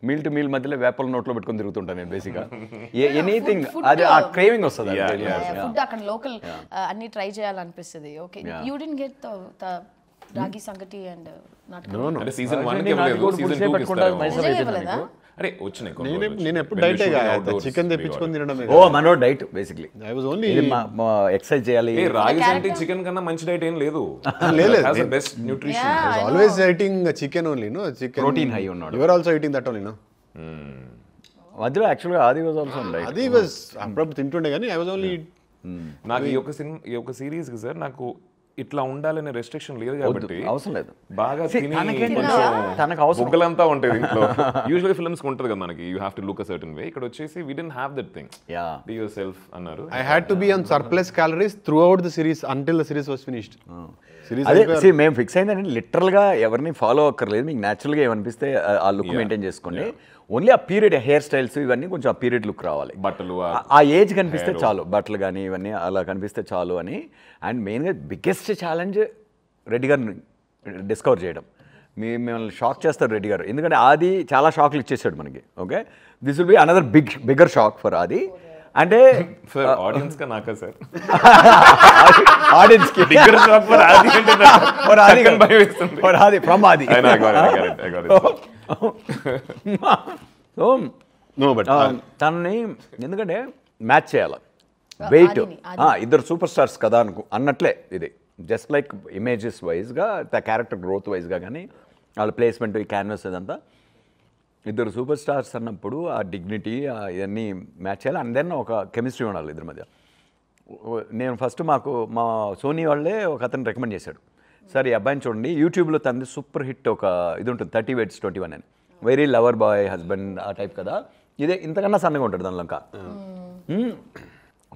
మీల్ టు మీల్ మధ్యలో వేపల నోట్లో పెట్టుకొని తిరుగుతుంటాను నేను బేసిక్గా ఎనీథింగ్ అది ఆ క్రేవింగ్ వస్తుంది ఫుడ్ అక్కడ లోకల్ అన్ని ట్రై చేయాలనిపిస్తుంది okay you didn't get the రాగి సంగటి అండ్ నాటుకోడి అంటే సీజన్ 1 కి ఇవ్వలేదు సీజన్ 2 కి ఇస్తారు అరే వచ్చినాయి నేను ఎప్పుడు డైటే కాదు చికెన్ తెప్పించుకొని తినడమే ఓ mono diet basically I was only exercise చేయాలి రాగి సంగటి చికెన్ కన్నా మంచి డైట్ ఏం లేదు లేదు best nutrition always eating chicken only no chicken protein high ఉన్నాడు you are also eating that only no మధ్యలో యాక్చువల్గా ఆది వాజ్ ఆల్సో డైట్ అది వాజ్ అప్పుడప్పుడు తింటుండే కానీ ఐ వాజ్ ఓన్లీ నాకు ఈ ఒక సిరీస్ కి సార్ నాకు ఇట్లా ఉండాలనే రెస్ట్రిక్షన్ లేదు కాబట్టి అవసరం లేదు బాగా తనకు అవసరం బుగ్గలంతా ఉంటుంది ఇంట్లో యూజువల్ ఫిల్మ్స్ ఉంటుంది కదా మనకి you have to look a certain way ఇక్కడ వచ్చేసి we didn't have that thing be yourself అన్నారు I had to be on surplus calories throughout the series until the series was finished అదే మేము fix అయిందని లిటరల్గా ఎవరిని follow అక్కర్లేదు మీకు న్యాచురల్గా ఏమనిపిస్తే ఆ లుక్ మెయింటైన్ చేసుకోండి ఓన్లీ ఆ పీరియడ్ హెయిర్ స్టైల్స్ ఇవన్నీ కొంచెం ఆ పీరియడ్ లుక్ రావాలి బట్టలు ఆ ఏజ్ కనిపిస్తే చాలు బట్టలు కానీ ఇవన్నీ అలా కనిపిస్తే చాలు అని అండ్ మెయిన్గా బిగ్గెస్ట్ ఛాలెంజ్ రెడ్డి గారిని డిస్కవర్ చేయడం మిమ్మల్ని షాక్ చేస్తారు రెడ్డి గారు ఎందుకంటే ఆది చాలా షాక్లు ఇచ్చేసాడు మనకి okay this will be another bigger shock for ఆది అంటే ఆడియన్స్ కా నాకా సార్ ఆడియన్స్ కి బిగ్గర్ షాక్ ఫర్ ఆది అంటే ఫర్ ఆది భయం వేస్తుంది ఫర్ ఆది ఫ్రమ్ ఆది సో నో బట్ తనని ఎందుకంటే మ్యాచ్ చేయాలి వెయిట్ ఇద్దరు సూపర్ స్టార్స్ కదా అన్నట్లే ఇది జస్ట్ లైక్ ఇమేజెస్ వైజ్గా ద క్యారెక్టర్ గ్రోత్ వైజ్గా కానీ వాళ్ళ ప్లేస్మెంట్ ఈ క్యాన్వస్ ఇదంతా ఇద్దరు సూపర్ స్టార్స్ అన్నప్పుడు ఆ డిగ్నిటీ ఇవన్నీ మ్యాచ్ చేయాలి అండ్ దెన్ ఒక కెమిస్ట్రీ ఉండాలి ఇద్దరి మధ్య నేను ఫస్ట్ మా సోనీ వాళ్ళే ఒక అతను రికమెండ్ చేశాడు సార్ ఈ అబ్బాయిని చూడండి యూట్యూబ్లో తనది సూపర్ హిట్ ఒక ఇది ఉంటుంది 30 Weights 21 అని వెరీ లవర్ బాయ్ హస్బెండ్ ఆ టైప్ కదా ఇదే ఇంతకన్నా సన్నగా ఉంటాడు దానిలో ఇంకా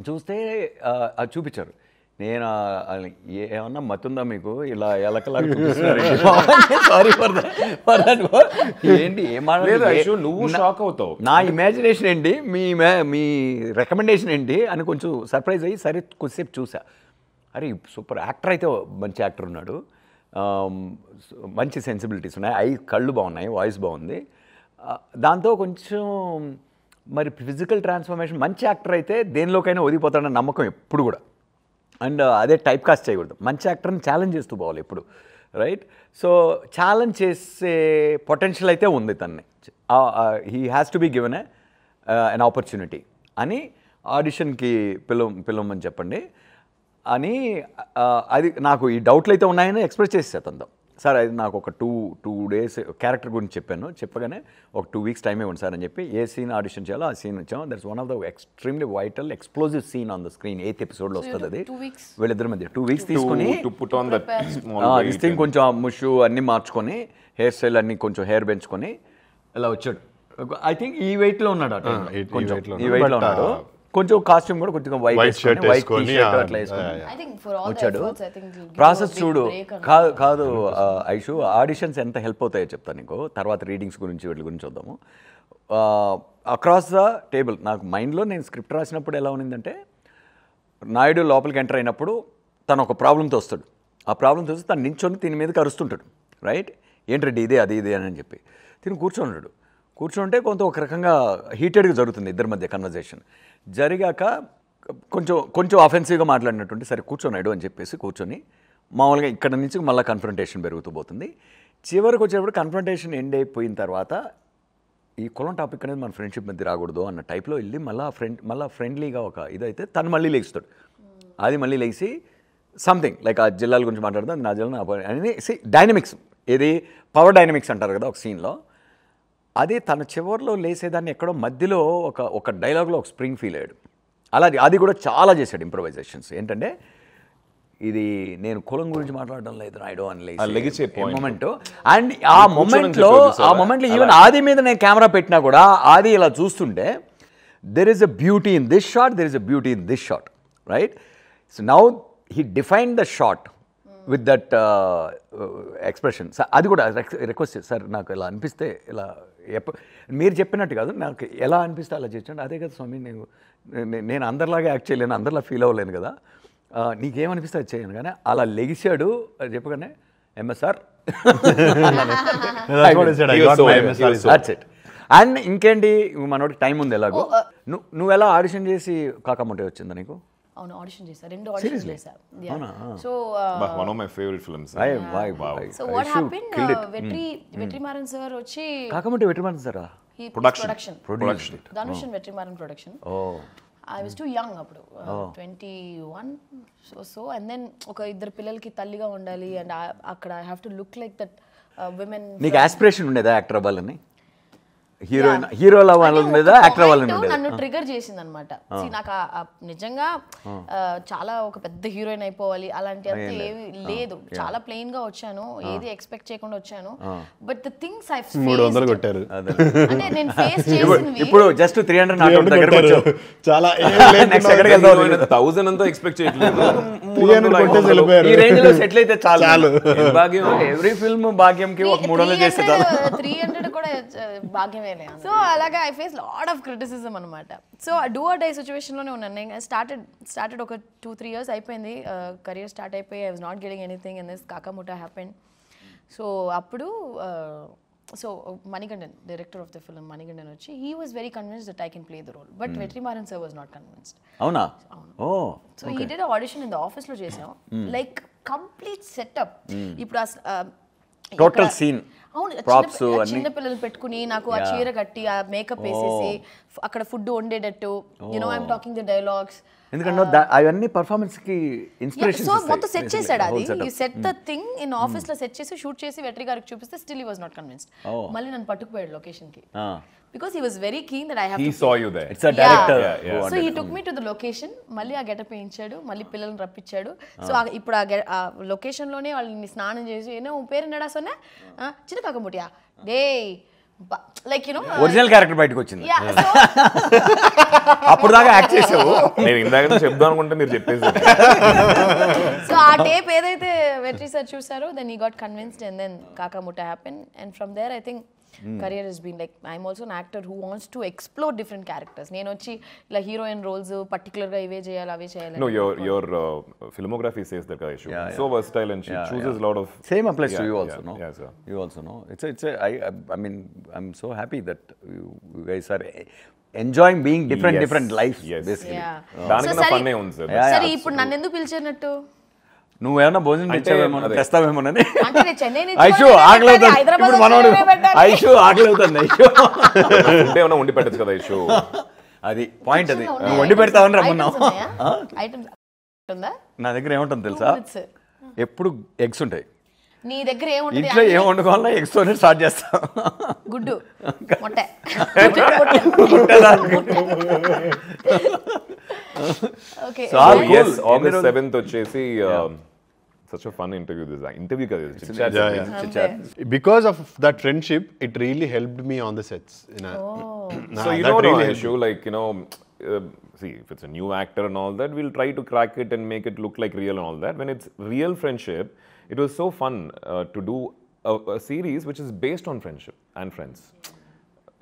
చూస్తే అది చూపించారు నేను ఏమన్నా మతుందా మీకు ఇలా ఎలకలాగా సారీ ఏంటి నువ్వు షాక్ అవుతావు నా ఇమాజినేషన్ ఏంటి మీ రికమెండేషన్ ఏంటి అని కొంచెం సర్ప్రైజ్ అయ్యి సరే కొద్దిసేపు చూసా అరే సూపర్ యాక్టర్ అయితే మంచి యాక్టర్ ఉన్నాడు మంచి సెన్సిబిలిటీస్ ఉన్నాయి కళ్ళు బాగున్నాయి వాయిస్ బాగుంది దాంతో కొంచెం మరి ఫిజికల్ ట్రాన్స్ఫర్మేషన్ మంచి యాక్టర్ అయితే దేనిలోకైనా ఒదిగిపోతాడన్న నమ్మకం ఎప్పుడు కూడా అండ్ అదే టైప్ కాస్ట్ చేయకూడదు మంచి యాక్టర్ని ఛాలెంజ్ చేస్తూ పోవాలి ఎప్పుడు రైట్ సో ఛాలెంజ్ చేసే పొటెన్షియల్ అయితే ఉంది తన్ని he has to be given an opportunity అని ఆడిషన్కి పిలవమని చెప్పండి అని అది నాకు ఈ డౌట్లు అయితే ఉన్నాయని ఎక్స్ప్రెస్ చేసేసా తనతో సార్ అది నాకు ఒక టూ డేస్ క్యారెక్టర్ గురించి చెప్పాను చెప్పగానే ఒక 2 weeks టైం ఇవ్వండి సార్ అని చెప్పి ఏ సీన్ ఆడిషన్ చేయాలో ఆ సీన్ వచ్చాము that's one of the extremely vital explosive scene on the screen 8th episodeలో వస్తుంది అది వీళ్ళిద్దరి మధ్య 2 weeks తీసుకుని దిస్ థింగ్ కొంచెం ముషు అన్నీ మార్చుకొని హెయిర్ స్టైల్ అన్నీ కొంచెం హెయిర్ పెంచుకొని ఇలా వచ్చాడు ఐ థింక్ ఈ వెయిట్లో ఉన్నాడు కొంచెం ఈ వెయిట్లో ఉన్నాడు కొంచెం కాస్ట్యూమ్ కూడా కొంచెం వైట్ షర్ట్ అట్లా వచ్చాడు ప్రాసెస్ చూడు కాదు ఐషు ఆడిషన్స్ ఎంత హెల్ప్ అవుతాయో చెప్తాను నీకు తర్వాత రీడింగ్స్ గురించి వీటి గురించి చూద్దాము అక్రాస్ ద టేబుల్ నాకు మైండ్లో నేను స్క్రిప్ట్ రాసినప్పుడు ఎలా ఉన్నిందంటే నాయుడు లోపలికి ఎంటర్ అయినప్పుడు తను ఒక ప్రాబ్లంతో వస్తాడు. ఆ ప్రాబ్లంతో వస్తే తను నించొని దీని మీదకి అరుస్తుంటాడు, రైట్? ఏంటంటే ఇదే అది ఇదే అని చెప్పి తిని కూర్చోన్నాడు. కూర్చుంటే కొంత ఒక రకంగా హీటెడ్గా జరుగుతుంది ఇద్దరి మధ్య కన్వర్జేషన్. జరిగాక కొంచెం అఫెన్సివ్గా మాట్లాడినట్టుంటే సరే కూర్చోన్నాడు అని చెప్పేసి కూర్చొని మామూలుగా ఇక్కడ నుంచి మళ్ళీ కన్ఫ్రంటేషన్ పెరుగుతూ పోతుంది. చివరికి వచ్చేటప్పుడు కన్ఫ్రంటేషన్ ఎండ్ అయిపోయిన తర్వాత ఈ కులం టాపిక్ అనేది మన ఫ్రెండ్షిప్ మధ్య రాకూడదు అన్న టైప్లో వెళ్ళి మళ్ళీ ఫ్రెండ్లీగా ఒక ఇదైతే తను మళ్ళీ లేస్తాడు. అది మళ్ళీ లేచి సంథింగ్ లైక్ ఆ జిల్లాల గురించి మాట్లాడుతుంది, నా జిల్లా అని డైనమిక్స్, ఏది పవర్ డైనమిక్స్ అంటారు కదా ఒక సీన్లో. అది తన చివరిలో లేసేదాన్ని ఎక్కడో మధ్యలో ఒక డైలాగ్లో ఒక స్ప్రింగ్ ఫీల్ అయ్యాడు. అలా అది కూడా చాలా చేశాడు ఇంప్రొవైజేషన్స్. ఏంటంటే ఇది నేను కులం గురించి మాట్లాడడం లేదు నాయుడు అని మూమెంట్. అండ్ ఆ మూమెంట్లో ఈవెన్ ఆది మీద నేను కెమెరా పెట్టినా కూడా ఆది ఇలా చూస్తుంటే there is a beauty in this shot, there is a beauty in this shot, right? So now he define the shot with that expression. అది కూడా రిక్వెస్ట్ సార్, నాకు ఇలా అనిపిస్తే ఇలా మీరు చెప్పినట్టు కాదు, నాకు ఎలా అనిపిస్తే అలా చేయండి. అదే కదా స్వామి, నేను అందరిలాగా యాక్ట్ చేయలేను, అందరిలా ఫీల్ అవ్వలేను కదా, నీకేమనిపిస్తే అది చేయను. కానీ అలా లెగిసాడు చెప్పగానే ఎంఎస్ఆర్ అండ్ ఇంకేంటి మనోడికి టైం ఉంది ఎలాగో. నువ్వు ఎలా ఆడిషన్ చేసి కాకముంటే వచ్చిందా నీకు? అవును, ఆడిషన్ చేశా, 2 ఆడిషన్ చేశా. So one of my favorite films. So what happened, Vetrimaaran sir వచ్చి కాకముంటే వెట్రిమారన్ సారా production Dhanush and Vetrimaaran production. I was too young అప్పుడు, 21. సో అండ్ దెన్ ఒక ఇద్దరు పిల్లలకి తల్లిగా ఉండాలి అండ్ అక్కడ I have to look like that women. నీకు ఆస్పిరేషన్ ఉండేదా యాక్టర్ అవ్వాలని? హీరోల వాళ్ళ మీద యాక్టర్ అవ్వాలని ఉండేదా? నన్ను ట్రిగర్ చేసింది అనమాట. నాకు నిజంగా చాలా ఒక పెద్ద హీరోయిన్ అయిపోవాలి అలాంటి అంతా ఏమి లేదు. చాలా ప్లెయిన్ గా వచ్చాను, ఏది ఎక్స్పెక్ట్ చేయకుండా వచ్చాను. But the things I faced, 300 కొట్టారు అంటే నేను ఫేస్ చేసినవి ఇప్పుడు జస్ట్ 300 నాట్ దగ్గరికి వచ్చావు. చాలా నెక్స్ట్ ఎక్కడికి వెళ్దాం? 1000 అంతా ఎక్స్పెక్ట్ చేయట్లేదు, 300 కొట్టేసి వెళ్ళిపోయారు. ఈ రేంజ్ లో సెటిల్ అయితే చాలు. భాగ్యం ఎవ్రీ ఫిల్మ్ భాగ్యంకి ఒక 300 చేస్తే చాలు. 300 కూడా భాగ్యమే. సో అలాగా I face lot of criticism అనమాట. So do or die situation లోనే ఉన్నాను. నేను స్టార్టెడ్ ఒక 2-3 years అయిపోయింది, కెరియర్ స్టార్ట్ అయిపోయి I was not getting anything and this కాకముటా హ్యాపెండ్. సో అప్పుడు so Manikandan, director of the film Manikandan వచ్చి, he was very convinced that I can play the role, but Vetrimaaran sir was not convinced. అవునా? Oh so he did audition in the office లో చేసాం, like complete setup. ఇప్పుడు total scene చిన్న పిల్లలు పెట్టుకుని నాకు ఆ చీర కట్టి ఆ మేకప్ వేసేసి అక్కడ ఫుడ్ వండేటట్టు, you know I'm talking the dialogues. ఎందుకంటే అవన్నీ పర్ఫార్మెన్స్ కి ఇన్స్పిరేషన్. సో మొత్తం సెట్ చేశాడు. అది you set the thing in office లో సెట్ చేసి షూట్ చేసి వెట్రి గారికి చూపిస్తే still he was not convinced. మళ్ళీ నన్ను పట్టుకుపోయాడు లొకేషన్ కి, because he was very keen that I have he to saw you there. It's a director. So he took me to the location, మళ్ళీ ఆ getup వేయించాడు, మళ్ళీ పిల్లల్ని రప్పించాడు. సో ఇప్పుడు ఆ లొకేషన్ లోనే వాళ్ళని స్నానం చేసి, ఏనో పేరు నడా సొన్నా చిన్న కాకముటియా డే like you know original character బయటకు వచ్చింది. అప్పుడు దాకా యాక్ట్ చేసావు. నేను ఇందాక చెప్దాం అనుకుంటే మీరు చెప్పేసారు. సో ఆ టేప్ ఏదైతే వెట్రి సార్ చూసారో, then he got convinced and then కాకముట happened and from there I think career has been like, I'm also an actor who wants to explore different characters. నేను వచ్చి ఇలా హీరోయిన్ రోల్స్ పర్టికులర్ గా ఇవే చేయాలి అవే చేయాలి. No, your filmography says that issue. So versatile and she chooses a lot of. Same applies to you also, no? Yeah, sir. You also know. It's I mean I'm so happy that you guys are enjoying being different lives basically. దానికన్నా fun ఏ ఉంది sir. సరే ఇప్పుడు నన్ను ఎందుకు పిలిచారన్నట్టు? నువ్వేమన్నా భోజనం తెచ్చావేమో, తెస్తావేమోనని. అంటే నేను చెన్నై నుంచి ఐషు ఆకలి అవుతుంది ఇప్పుడు, మనోడు ఐషు ఆకలి అవుతుంది. ఐషు ఉంటే ఏమన్నా వండి పెట్టచ్చు కదా ఐషు. అది పాయింట్, అది నువ్వు వండి పెడతావని రమ్మన్నావు. నా దగ్గర ఏముంటుంది తెలుసా, ఎప్పుడు ఎగ్స్ ఉంటాయి. నీ దగ్గర ఏముంటుంది? ఇంట్లో ఏం వండుకోవాలన్నా ఎగ్స్ తోనే స్టార్ట్ చేస్తాం. గుడ్డు మొట్ట. Okay. So yes, August 7th వచ్చేసి such a fun interview. This interview కదా, chit-chat. Because of that friendship, it really helped me on the sets. So you know really issue, like you know, see if it's a new actor and all that, we'll try to crack it and make it look like real and all that. When it's real friendship, it was so fun to do a series which is based on friendship and friends.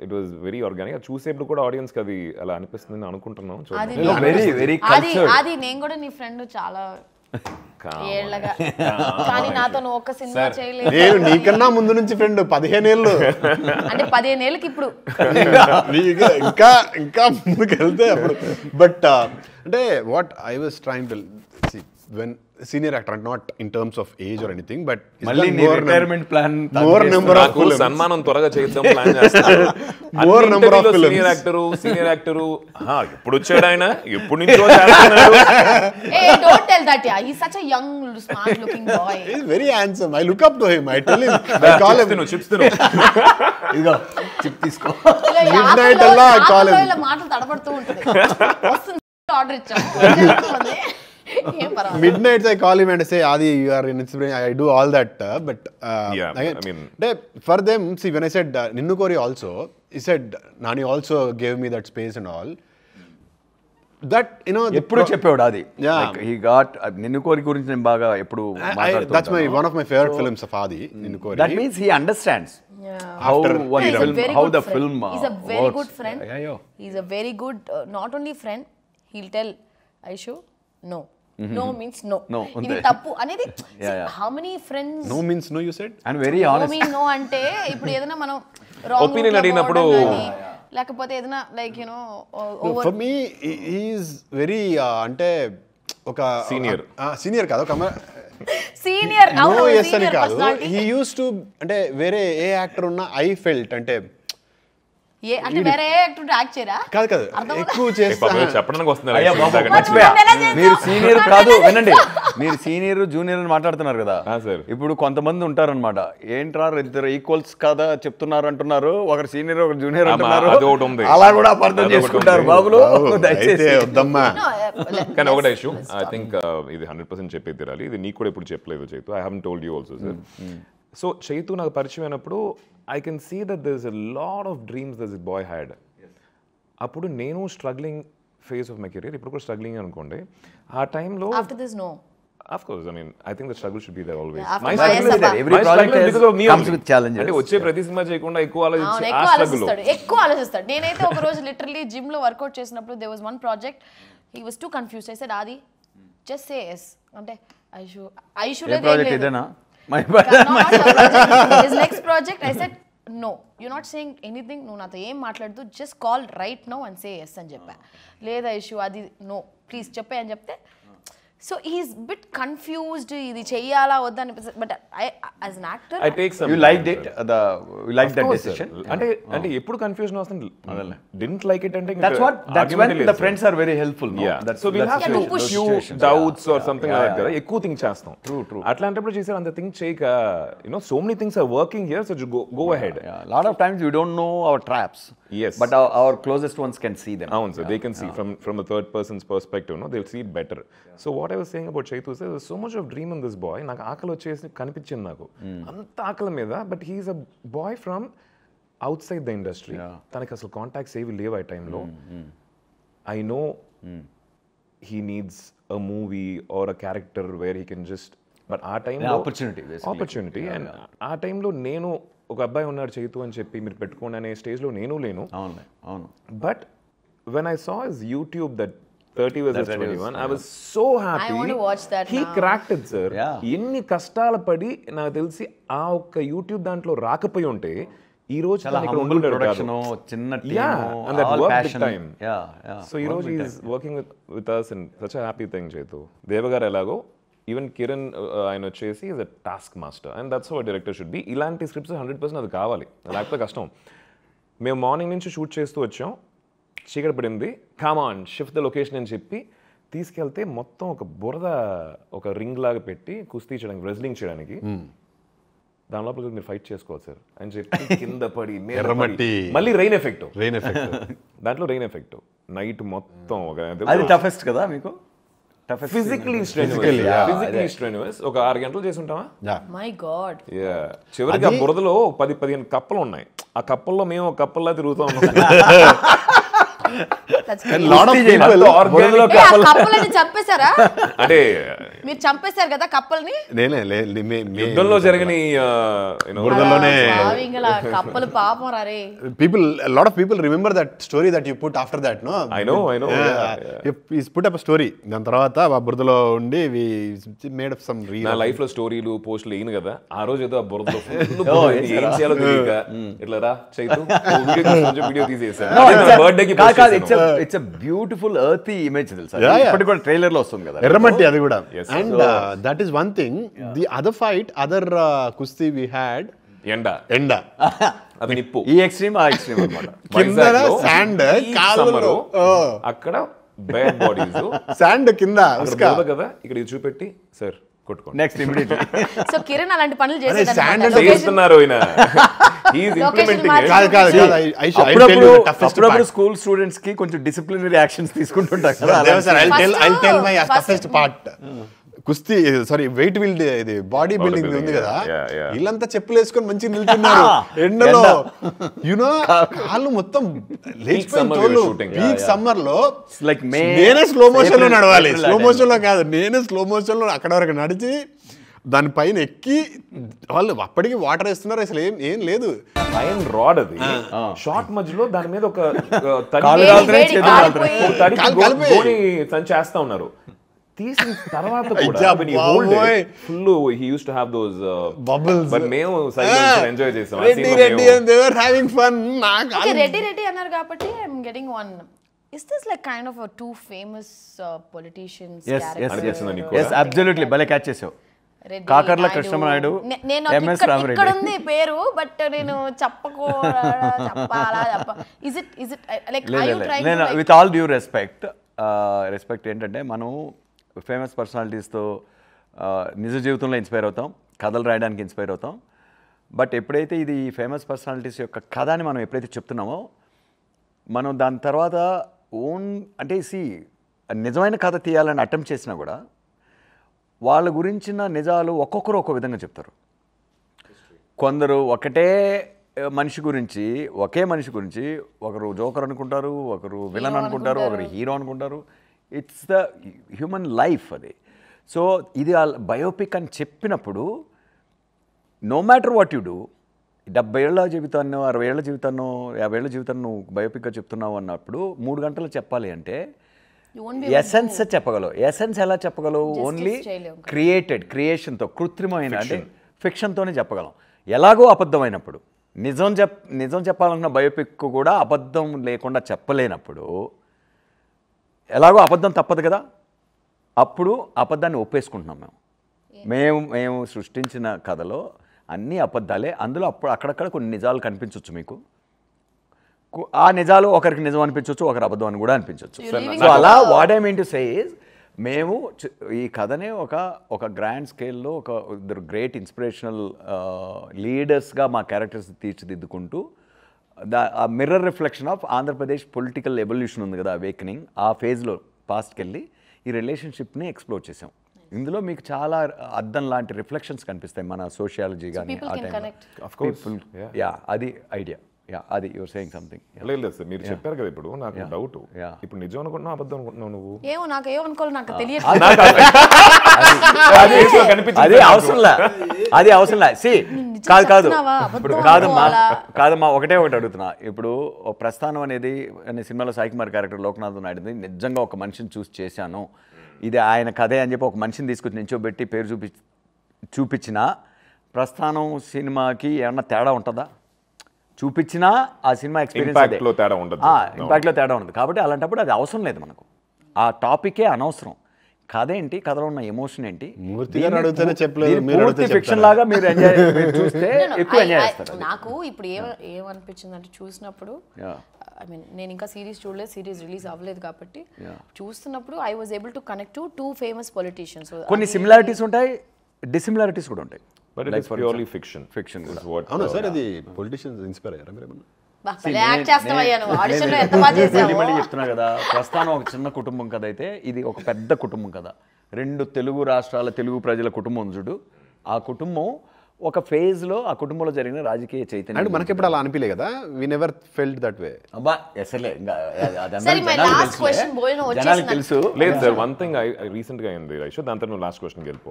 It was very organic. చూసేప్పుడు కూడా audience కి అది అలా అనిపిస్తుంది అనుకుంటున్నాను. Very very cultured. అది నేను కూడా నీ ఫ్రెండ్ చాలా ఏళ్ళగా కానీ నాతో నువ్వు ఒక్క సినిమా చేయలేదు. నేను నీకన్నా ముందు నుంచి ఫ్రెండ్ 15 ఏళ్ళు. అంటే 15 ఏళ్ళకి ఇప్పుడు ఇంకా ఇంకా ముందుకు వెళ్తే అప్పుడు. బట్ అంటే what I was trying to see when senior actor, not in terms of age or anything, but మళ్ళీ retirement plan more number of films, సన్మానం త్వరగా చేద్దాం ప్లాన్ చేస్తున్నారు. More number of films. Senior actor ఎప్పుడు వచ్చాడు ఆయన, ఎప్పుడు నుంచో చేస్తున్నాడు. Hey, don't tell that, yeah. He's such a young, smart-looking boy. He's very handsome. I look up to him. I tell him. I call him. Chips తిను. ఇదిగో chip తీసుకో. Midnight అలా I call him. ఇలా మాటలు తడబడుతూ ఉంటుంది. వస్తుంది order ఇచ్చాము. ఏం పర్వాలేదు. Midnights I call him and say, Adi, you are an inspiration. I do all that. But Yeah, again, I mean, for them, see, when I said Ninnu Kori also, he said Nani also gave me that space and all. That, you know, ఎప్పుడు చెప్పేవాడు అది. Yeah. He got నిన్ను కోరి గురించి నేను బాగా ఎప్పుడు that's one of my favorite films of Adi, Ninnu Kori. That means he understands Yeah. how After, one He's a film, very how good the friend. film He's a very works. good friend. Yeah. He's a very good, not only friend, he'll tell Aishu, no. No means no. No, ఇది అంతే. తప్పు అనేది. Yeah. How many friends? No means no, you said? And very No honest. mean no అంటే ఇప్పుడు ఏదైనా మనం wrong Opinion route లో అడిగినప్పుడు పోవడం గానీ, లేకపోతే ఏదైనా like you know For me, he is very అంటే ఒక Senior. సీనియర్ కాదు, ఒక సీనియర్ నో ఎస్ అని కాదు. హీ యూస్ టు అంటే వేరే ఏ యాక్టర్ ఉన్నా ఐ ఫెల్ట్ అంటే ఏ అంటే వేరే యాక్టర్ యాక్ట్ చేయరా? కాదు కాదు ఎక్కువ చేస్తా. చెప్పడానికి వస్తున్నారు. అయ్యా బాబు, actually. మర్చిపోయా. ఎలా చేస్తావు? మీరు సీనియర్ కాదు, వినండి, మీరు సీనియర్ జూనియర్ అని మాట్లాడుతున్నారు కదా. sir. ఇప్పుడు కొంతమంది ఉంటారన్నమాట, ఏంట్రా ఇద్దరు ఈక్వల్స్ కాదా చెప్తున్నారు అంటున్నారు, ఒకరు సీనియర్ ఒకరు జూనియర్ అంటున్నారు, అది ఒకటి ఉంది. అలా కూడా అపార్థం అది ఒకటి చేసుకుంటారు ఉంది. బాబులు. అయితే దయచేసి వద్దమ్మా. కానీ ఒకటే ఇష్యూ, ఐ థింక్ ఇది 100% చెప్పే తీరాలి. ఇది నీకు కూడా ఎప్పుడు చెప్పలేదు Chaitu. I haven't told you also sir. So Chaitu నాకు పరిచయం అయినప్పుడు I can see that there is a lot of dreams that this boy had. అప్పుడు నేను struggling phase of my career, ఇప్పుడు కూడా స్ట్రగ్లింగ్ అనుకోండి. ఆ టైంలో after this no of course, I mean, I think the struggle should be there always. Yeah, after My my struggle is Sabha. Every my project struggle is because of me comes only. with challenges. అంటే వచ్చే ప్రతి cinema చేయకుండా ఎక్కువ ఆలోచించి ఎక్కువ ఆ struggle. ఆలోచిస్తాడు. నేనైతే ఒక రోజు లిటరల్లీ జిమ్ లో వర్కౌట్ చేసినప్పుడు there was one project, he was too confused. I said Adi just say yes అంటే ఐషు ఏ ప్రాజెక్ట్ ఇదేనా? His next project I said no, you not saying anything, నువ్వు నాతో ఏం మాట్లాడదు, just call right now and say yes అని చెప్పా. లేదా ఐషు అది నో ప్లీజ్ చెప్పే అని చెప్తే, సో హీస్ బిట్ కన్ఫ్యూజ్డ్, ఇది చెయ్యాలా వద్దా అని. But I as an actor I take some You liked it, you liked that decision. అంటే ఎప్పుడు కన్ఫ్యూజన్ వస్తుంది, didn't like it అంటే That's when the friends are very helpful. No? Yeah. That's, So we'll have to push. few doubts or something like that కదా, ఎక్కువ think చేస్తాం. True. అట్లాంటప్పుడు చేసారు అంత థింక్ చేయక, so many things are working here, so go ahead. Yeah, a lot of times we don't know our traps. Yes. But our closest ones can see them. అవును sir, they can see from the third person's perspective, no, they'll see it better. So what I was saying about Chaitu is there's so much of dream in this boy. నాకు ఆకలి వచ్చేసి కనిపించింది నాకు అంత ఆకలి మీద. But he's a boy from outside the industry. తనకి అసలు కాంటాక్ట్స్ ఏవి లేవు ఆ టైంలో. I know he needs a movie or a character where he can just, but ఆ టైంలో ఆపర్చునిటీ. అండ్ ఆ టైంలో నేను ఒక అబ్బాయి ఉన్నాడు చైతు అని చెప్పి మీరు పెట్టుకోండి అనే స్టేజ్లో నేను లేను. అవును. But when I saw his YouTube that 30 versus 21, I was so happy. I want to watch that He now. cracked it, sir. Yeah. ఎన్ని కష్టాలు పడి నాకు తెలిసి ఆ ఒక్క యూట్యూబ్ దాంట్లో రాకపోయి ఉంటే ఈ రోజు చాలా ఇక్కడ humble ఉండేవాడు production, కాదు. చిన్న Yeah, team, and that all worked passion. big time. Yeah. So ఈ రోజు he is working with us and such a happy thing, Chetu. దేవ గారు ఎలాగో ఈవెన్ కిరణ్ ఆయన వచ్చేసి is a task master and that's how director should be. ఇలాంటి scripts 100% అది కావాలి, లేకపోతే కష్టం. మేము మార్నింగ్ నుంచి షూట్ చేస్తూ వచ్చాం, చీకటి పడింది, కామాన్ షిఫ్ట్ ద లొకేషన్ అని చెప్పి తీసుకెళ్తే మొత్తం ఒక బురద ఒక రింగ్ లాగా పెట్టి కుస్తీ చేయడానికి, రెజ్లింగ్ చేయడానికి, దాని లోపల మీరు ఫైట్ చేసుకోవచ్చు సార్ అని చెప్పి కింద పడి ఎర్రమట్టి, మళ్ళీ రెయిన్ ఎఫెక్ట్, దాంట్లో రెయిన్ ఎఫెక్ట్ నైట్ మొత్తం అది టఫెస్ట్ కదా మీకు? Physically strenuous. ఒక 6 గంటలు చేసి ఉంటామా? My God. చివరికి ఆ బురదలో 10-15 కప్పలు ఉన్నాయి. ఆ కప్పల్లో మేము ఒక కప్పల్లా తిరుగుతూ ఉన్నాం. కప్పలని చంపేశారా? అంటే మీరు చంపేశారు కదా కప్పల్ని. యుద్ధంలో జరిగిన కప్పలు పాపం రే. Lot of people remember that story that you put after that, no? I know. He's put up a story. దాని తర్వాత ఆ బురదలో ఉండి we made up some reel. నా లైఫ్ లో స్టోరీలు పోస్టులు ఏను కదా, ఆ రోజు ఏదో ఆ బురదలో ఏం చేయాలో తెలియక ఇట్లా రా చైతు వీడియో తీసేసాను. బర్త్డే కి it's a beautiful earthy image తెలుసా, ఇప్పటికి కూడా ట్రైలర్ లో వస్తుంది కదా ఎర్రమట్టి అది కూడా. And that is one thing. The other fight, kusti we had, ఎండ అది నిప్పు. ఈ ఎక్స్ట్రీమ్ ఆ ఎక్స్ట్రీమ్ కింద శాండ్, కాలులో అక్కడ బేడ్ బాడీస్, శాండ్ కింద కదా, ఇక్కడ ఇది చూపెట్టి సార్ కొట్టుకోండి నెక్స్ట్ ఇమిడియట్లీ. సో కిరణ్ అలాంటి పనులు చేస్తున్నారు. అప్పుడప్పుడు స్కూల్ స్టూడెంట్స్ కి కొంచెం డిసిప్లినరీ యాక్షన్స్ తీసుకుంటుంటారు కదా. I'll tell my toughest part. కుస్తీ సారీ వెయిట్ బిల్డ్ ఇది బాడీ బిల్డింగ్ ఉంది కదా, వీళ్ళంతా చెప్పులు వేసుకొని మంచిగా నిల్చున్నారు ఎండలో. యునో కాళ్ళు మొత్తం వీక్ సమ్మర్ లో నేనే స్లో మోషన్ లో నడవాలి. స్లో మోషన్ లో కాదు, నేనే స్లో మోషన్ లో అక్కడ వరకు నడిచి దానిపైన ఎక్కి వాళ్ళు అప్పటికి వాటర్ వేస్తున్నారు. అసలు ఏం లేదు, పైన రాడ్ అది షార్ట్ మధ్యలో దాని మీద ఒక చేస్తా ఉన్నారు. తీసిన తర్వాత full he used to have those bubbles, but మేము సైలెన్స్ ఎంజాయ్ చేసాం. Reddy and they were having fun. Reddy అన్నారు కాబట్టి I'm getting one. Is this like kind of a two famous politicians character? Yes, absolutely. భలే క్యాచ్ చేసావు. Kakarla Krishnama Naidu, MS Rama Reddy. ఇక్కడ ఉంది పేరు, but నేను చెప్పాలా is it like are you trying to with all due respect ఏంటంటే మనం ఫేమస్ పర్సనాలిటీస్తో నిజ జీవితంలో ఇన్స్పైర్ అవుతాం, కథలు రాయడానికి ఇన్స్పైర్ అవుతాం. బట్ ఎప్పుడైతే ఇది ఫేమస్ పర్సనాలిటీస్ యొక్క కథని మనం ఎప్పుడైతే చెప్తున్నామో, మనం దాని తర్వాత అంటే నిజమైన కథ తీయాలని అటెంప్ట్ చేసినా కూడా వాళ్ళ గురించిన నిజాలు ఒక్కొక్కరు ఒక్కో విధంగా చెప్తారు. కొందరు ఒకే మనిషి గురించి ఒకరు జోకర్ అనుకుంటారు, ఒకరు విలన్ అనుకుంటారు, ఒకరు హీరో అనుకుంటారు. ఇట్స్ ద హ్యూమన్ లైఫ్ అది. సో ఇది బయోపిక్ అని చెప్పినప్పుడు no matter what you do, 70 ఏళ్ల జీవితాన్నో 60 ఏళ్ల జీవితాన్నో 50 ఏళ్ల జీవితాన్ని నువ్వు బయోపిక్గా చెప్తున్నావు అన్నప్పుడు 3 గంటలు చెప్పాలి అంటే ఎసెన్స్ చెప్పగలవు. ఎసెన్స్ ఎలా చెప్పగలవు? ఓన్లీ క్రియేషన్తో, కృత్రిమైన అంటే ఫిక్షన్తోనే చెప్పగలం. ఎలాగో అబద్ధమైనప్పుడు, నిజం చెప్పాలన్న బయోపిక్ కూడా అబద్ధం లేకుండా చెప్పలేనప్పుడు ఎలాగో అబద్ధం తప్పదు కదా, అప్పుడు అబద్ధాన్ని ఒప్పేసుకుంటున్నాం. మేము సృష్టించిన కథలో అన్నీ అబద్ధాలే. అందులో అక్కడక్కడ కొన్ని నిజాలు కనిపించవచ్చు మీకు. ఆ నిజాలు ఒకరికి నిజం అనిపించవచ్చు, ఒకరు అబద్ధం అని కూడా అనిపించవచ్చు. సో అలా what I mean to say is, మేము ఈ కథనే ఒక గ్రాండ్ స్కేల్లో ఇద్దరు గ్రేట్ ఇన్స్పిరేషనల్ లీడర్స్గా మా క్యారెక్టర్స్ తీర్చిదిద్దుకుంటూ ఆ mirror reflection of Andhra Pradesh political evolution ఉంది కదా, అవేకనింగ్, ఆ ఫేజ్లో పాస్ట్కి వెళ్ళి ఈ రిలేషన్షిప్ని ఎక్స్ప్లోర్ చేసాం. ఇందులో మీకు చాలా అద్దం లాంటి రిఫ్లెక్షన్స్ కనిపిస్తాయి మన సోషియాలజీ కానీ ఆ టైంలో. అది ఐడియా. అది యువర్ సేయింగ్ సంథింగ్. లేదు సార్, మీరు చెప్పారు కదా, ఇప్పుడు నాకు డౌట్, ఇప్పుడు నిజం అనుకుంటున్నావు అబద్ధం అనుకుంటున్నావు నువ్వు? ఏమో నాకు ఏమనుకోవాలి నాకు తెలియదు. అది అవసరంలా. కాదమ్మా, ఒకటే అడుగుతున్నా. ఇప్పుడు ప్రస్థానం అనేది సినిమాలో సాయి కుమార్ క్యారెక్టర్ లోకనాథ్ నాయుడుది నిజంగా ఒక మనిషిని చూసి చేశాను, ఇది ఆయన కథే అని చెప్పి ఒక మనిషిని తీసుకొచ్చి నించోబెట్టి పేరు చూపించిన ప్రస్థానం సినిమాకి ఏమన్నా తేడా ఉంటుందా? చూపించినా ఆ సినిమా ఎక్స్పీరియన్స్ ఇంపాక్ట్లో తేడా ఉండదు. కాబట్టి అలాంటప్పుడు అది అవసరం లేదు మనకు. ఆ టాపికే అనవసరం. కథ ఏంటి, కథలో ఉన్న ఎమోషన్ ఏంటి, ఫిక్షన్ లాగా మీరు చూస్తే ఎక్కువ ఎంజాయ్ చేస్తారు. నాకు ఇప్పుడు ఏమనిపించింది అంటే చూసినప్పుడు, ఐ మీన్ నేను ఇంకా సిరీస్ చూడలేదు, సిరీస్ రిలీజ్ అవ్వలేదు కాబట్టి చూస్తున్నప్పుడు I was able to connect to 2 famous politicians. కొన్ని సిమిలారిటీస్ ఉంటాయి, డిసిమిలారిటీస్ కూడా ఉంటాయి. But it is purely fiction. Fiction is what. అవునా సార్, అది పొలిటీషియన్స్ ఇన్స్పైర్ అయ్యారా మీరు ఏమన్నా? చెప్తున్నా కదా, ప్రస్థానం ఒక చిన్న కుటుంబం కథ అయితే ఇది ఒక పెద్ద కుటుంబం కదా. 2 తెలుగు రాష్ట్రాల తెలుగు ప్రజల కుటుంబం చూడు. ఆ కుటుంబం ఒక ఫేజ్లో ఆ కుటుంబంలో జరిగిన రాజకీయ చైతన్యం. అండ్ మనకి ఎప్పుడు అలా అనిపించలే కదా, we never felt that way. అబ్బా అసలే ఇంకా సరే మై లాస్ట్ క్వశ్చన్ జనాలకు తెలుసు. లేదు సార్, వన్ థింగ్ రీసెంట్గా అయింది రైషో, దాంతో నువ్వు లాస్ట్ క్వశ్చన్ గెలుపు.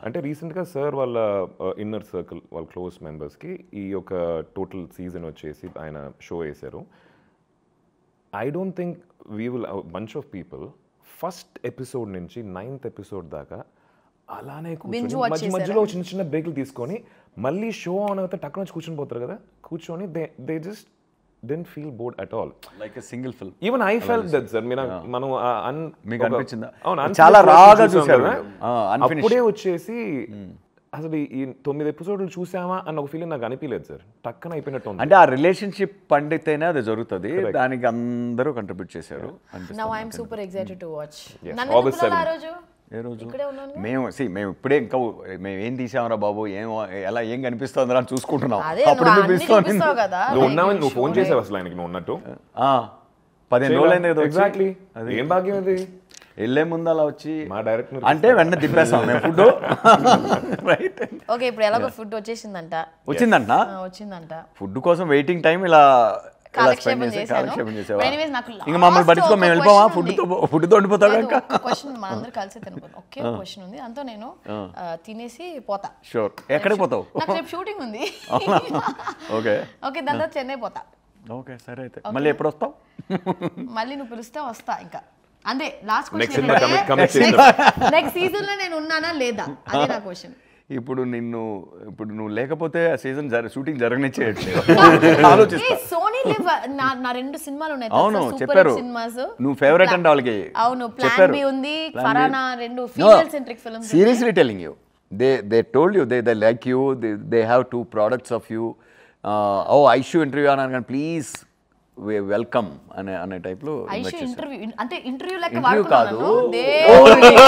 అంటే రీసెంట్గా సార్ వాళ్ళ ఇన్నర్ సర్కిల్, వాళ్ళ క్లోజ్ మెంబర్స్కి ఈ యొక్క టోటల్ సీజన్ వచ్చేసి ఆయన షో వేశారు. I don't think we will bunch of people first episode నుంచి 9th ఎపిసోడ్ దాకా అలానే కూర్చొని మధ్యలో చిన్న చిన్న బ్రేక్లు తీసుకొని మళ్ళీ షో ఆన్ అవుతే టక్కున వచ్చి కూర్చొని పోతారు కదా, కూర్చొని they just didn't feel bored at all, like a single film. Even I felt that sir. మనం మీకు అనిపించిందా? చాలా రాగా చూశారు. అప్పుడే వచ్చేసి అసలు ఈ 9 ఎపిసోడ్లు చూసామా అన్న ఒక ఫీలింగ్ నాకు అనిపించలేదు సార్, టక్కన అయిపోయినట్టు ఉంది. అంటే ఆ రిలేషన్షిప్ పండితేనే అది జరుగుతుంది, దానికి అందరూ కంట్రిబ్యూట్ చేశారు. Now I am super excited to watch. August 7th. ఏ రోజు మేము ఇప్పుడే ఇంకా మేము ఏం తీసామరా బాబు, ఏం కనిపిస్తుందిరా అని చూసుకుంటున్నాం. అప్పుడు నువ్వు ఉన్నావని నువ్వు ఫోన్ చేసావు అసలు ఆయనకి, నువ్వు ఉన్నట్టు 15 రోజులు అయింది కదా. ఎగ్జాక్ట్లీ, ఏం భాగ్యం అది. వెళ్ళే ముందు అలా వచ్చి మా డైరెక్టర్ అంటే వెంటనే తిప్పేస్తాం మేము ఫుడ్. Right, okay. ఇప్పుడు ఎలాగో ఫుడ్ వచ్చిందంట. ఫుడ్ కోసం వెయిటింగ్ టైం ఇలా కాలక్షేపం చేసావు. ఇంకా మమ్మల్ని పట్టించుకో, మేము వెళ్ళిపోవా? ఫుడ్తో ఉండిపోతావు ఇంకా. క్వశ్చన్ మనందరూ కలిసి తినబోతాం. ఒకే క్వశ్చన్ ఉంది, అంతా నేను తినేసి పోతా. షూర్. ఎక్కడికి పోతావు? నాకు రేపు షూటింగ్ ఉంది. ఓకే ఓకే, దాని తర్వాత చెన్నై పోతా. ఓకే సరే, అయితే మళ్ళీ ఎప్పుడు వస్తావు? మళ్ళీ నువ్వు పిలిస్తే వస్తా. ఇంకా అంతే. లాస్ట్ క్వశ్చన్, నెక్స్ట్ సీజన్ లో నేను ఉన్నానా లేదా, అదే నా క్వశ్చన్. ఇప్పుడు నువ్వు లేకపోతే ఆ సీజన్ షూటింగ్ జరగనిచ్చేయట్లేదు. సోనీ లివ్ నా 2 సినిమాలు ఉన్నాయి. అవును చెప్పారు, నువ్వు ఫేవరెట్ అంటే వాళ్ళకి. అవును, ప్లాన్ బి ఉంది, ఫరానా, 2 female centric films. Seriously telling you, they told you they like you, they have 2 products of you. Aishu interview అన్నాను, ప్లీజ్ వెల్కమ్ అనే టైప్ లో. ఇంటర్వ్యూ అంటే ఇంటర్వ్యూ లెక్క ఇంటర్వ్యూ కాదు, వాడుకున్నాను.